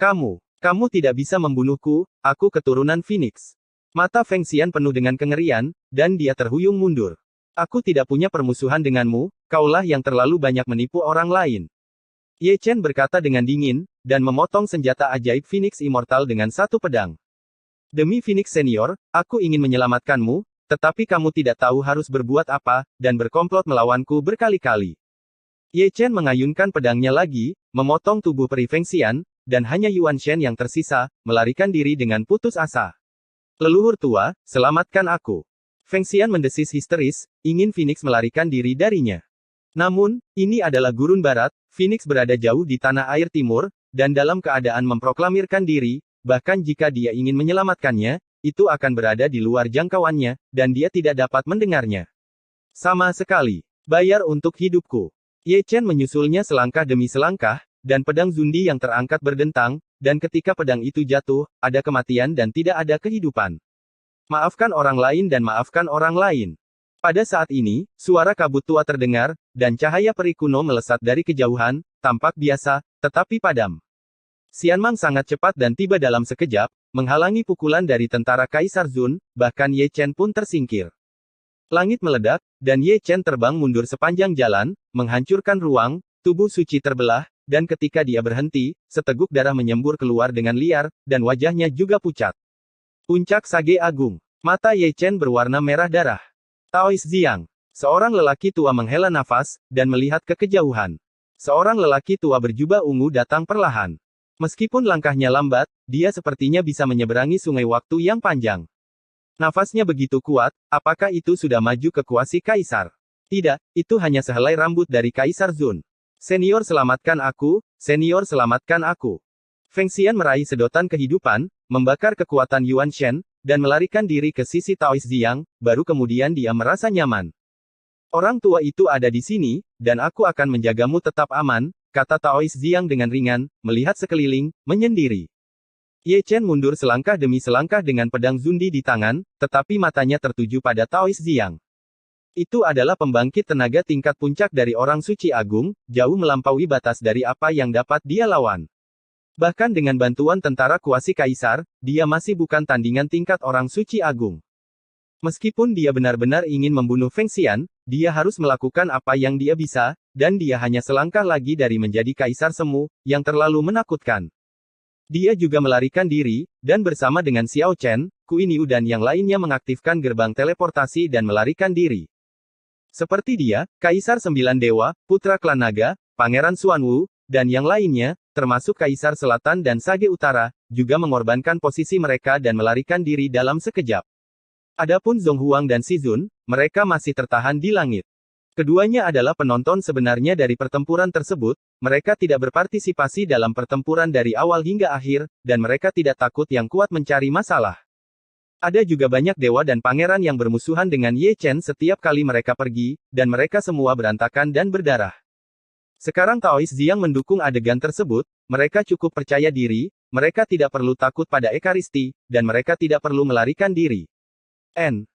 Kamu tidak bisa membunuhku, aku keturunan Phoenix. Mata Feng Xian penuh dengan kengerian, dan dia terhuyung mundur. Aku tidak punya permusuhan denganmu, kaulah yang terlalu banyak menipu orang lain. Ye Chen berkata dengan dingin, dan memotong senjata ajaib Phoenix Immortal dengan satu pedang. Demi Phoenix Senior, aku ingin menyelamatkanmu, tetapi kamu tidak tahu harus berbuat apa, dan berkomplot melawanku berkali-kali. Ye Chen mengayunkan pedangnya lagi, memotong tubuh peri Feng Xian, dan hanya Yuan Shen yang tersisa, melarikan diri dengan putus asa. Leluhur tua, selamatkan aku. Feng Xian mendesis histeris, ingin Phoenix melarikan diri darinya. Namun, ini adalah gurun barat, Phoenix berada jauh di tanah air timur, dan dalam keadaan memproklamirkan diri, bahkan jika dia ingin menyelamatkannya, itu akan berada di luar jangkauannya, dan dia tidak dapat mendengarnya. Sama sekali. Bayar untuk hidupku. Ye Chen menyusulnya selangkah demi selangkah, dan pedang Zundi yang terangkat berdentang, dan ketika pedang itu jatuh, ada kematian dan tidak ada kehidupan. Maafkan orang lain dan maafkan orang lain. Pada saat ini, suara kabut tua terdengar, dan cahaya peri kuno melesat dari kejauhan, tampak biasa, tetapi padam. Xianmang sangat cepat dan tiba dalam sekejap, menghalangi pukulan dari tentara Kaisar Zun, bahkan Ye Chen pun tersingkir. Langit meledak, dan Ye Chen terbang mundur sepanjang jalan, menghancurkan ruang, tubuh suci terbelah, dan ketika dia berhenti, seteguk darah menyembur keluar dengan liar, dan wajahnya juga pucat. Puncak Sage Agung. Mata Ye Chen berwarna merah darah. Taois Xiang. Seorang lelaki tua menghela nafas, dan melihat ke kejauhan. Seorang lelaki tua berjubah ungu datang perlahan. Meskipun langkahnya lambat, dia sepertinya bisa menyeberangi sungai waktu yang panjang. Nafasnya begitu kuat, apakah itu sudah maju ke kuasi Kaisar? Tidak, itu hanya sehelai rambut dari Kaisar Zun. Senior selamatkan aku, senior selamatkan aku. Feng Xian meraih sedotan kehidupan, membakar kekuatan Yuan Shen, dan melarikan diri ke sisi Taois Xiang, baru kemudian dia merasa nyaman. Orang tua itu ada di sini, dan aku akan menjagamu tetap aman, kata Taois Xiang dengan ringan, melihat sekeliling, menyendiri. Ye Chen mundur selangkah demi selangkah dengan pedang Zundi di tangan, tetapi matanya tertuju pada Taois Xiang. Itu adalah pembangkit tenaga tingkat puncak dari orang suci agung, jauh melampaui batas dari apa yang dapat dia lawan. Bahkan dengan bantuan tentara kuasi Kaisar, dia masih bukan tandingan tingkat orang suci agung. Meskipun dia benar-benar ingin membunuh Feng Xian, dia harus melakukan apa yang dia bisa, dan dia hanya selangkah lagi dari menjadi Kaisar Semu, yang terlalu menakutkan. Dia juga melarikan diri, dan bersama dengan Xiao Chen, Kui Niu dan yang lainnya mengaktifkan gerbang teleportasi dan melarikan diri. Seperti dia, Kaisar Sembilan Dewa, Putra Klan Naga, Pangeran Xuanwu, dan yang lainnya, termasuk Kaisar Selatan dan Sage Utara, juga mengorbankan posisi mereka dan melarikan diri dalam sekejap. Adapun Zhong Huang dan Xizun, mereka masih tertahan di langit. Keduanya adalah penonton sebenarnya dari pertempuran tersebut, mereka tidak berpartisipasi dalam pertempuran dari awal hingga akhir, dan mereka tidak takut yang kuat mencari masalah. Ada juga banyak dewa dan pangeran yang bermusuhan dengan Ye Chen setiap kali mereka pergi, dan mereka semua berantakan dan berdarah. Sekarang Taois Xiang mendukung adegan tersebut, mereka cukup percaya diri, mereka tidak perlu takut pada Ekaristi, dan mereka tidak perlu melarikan diri. N.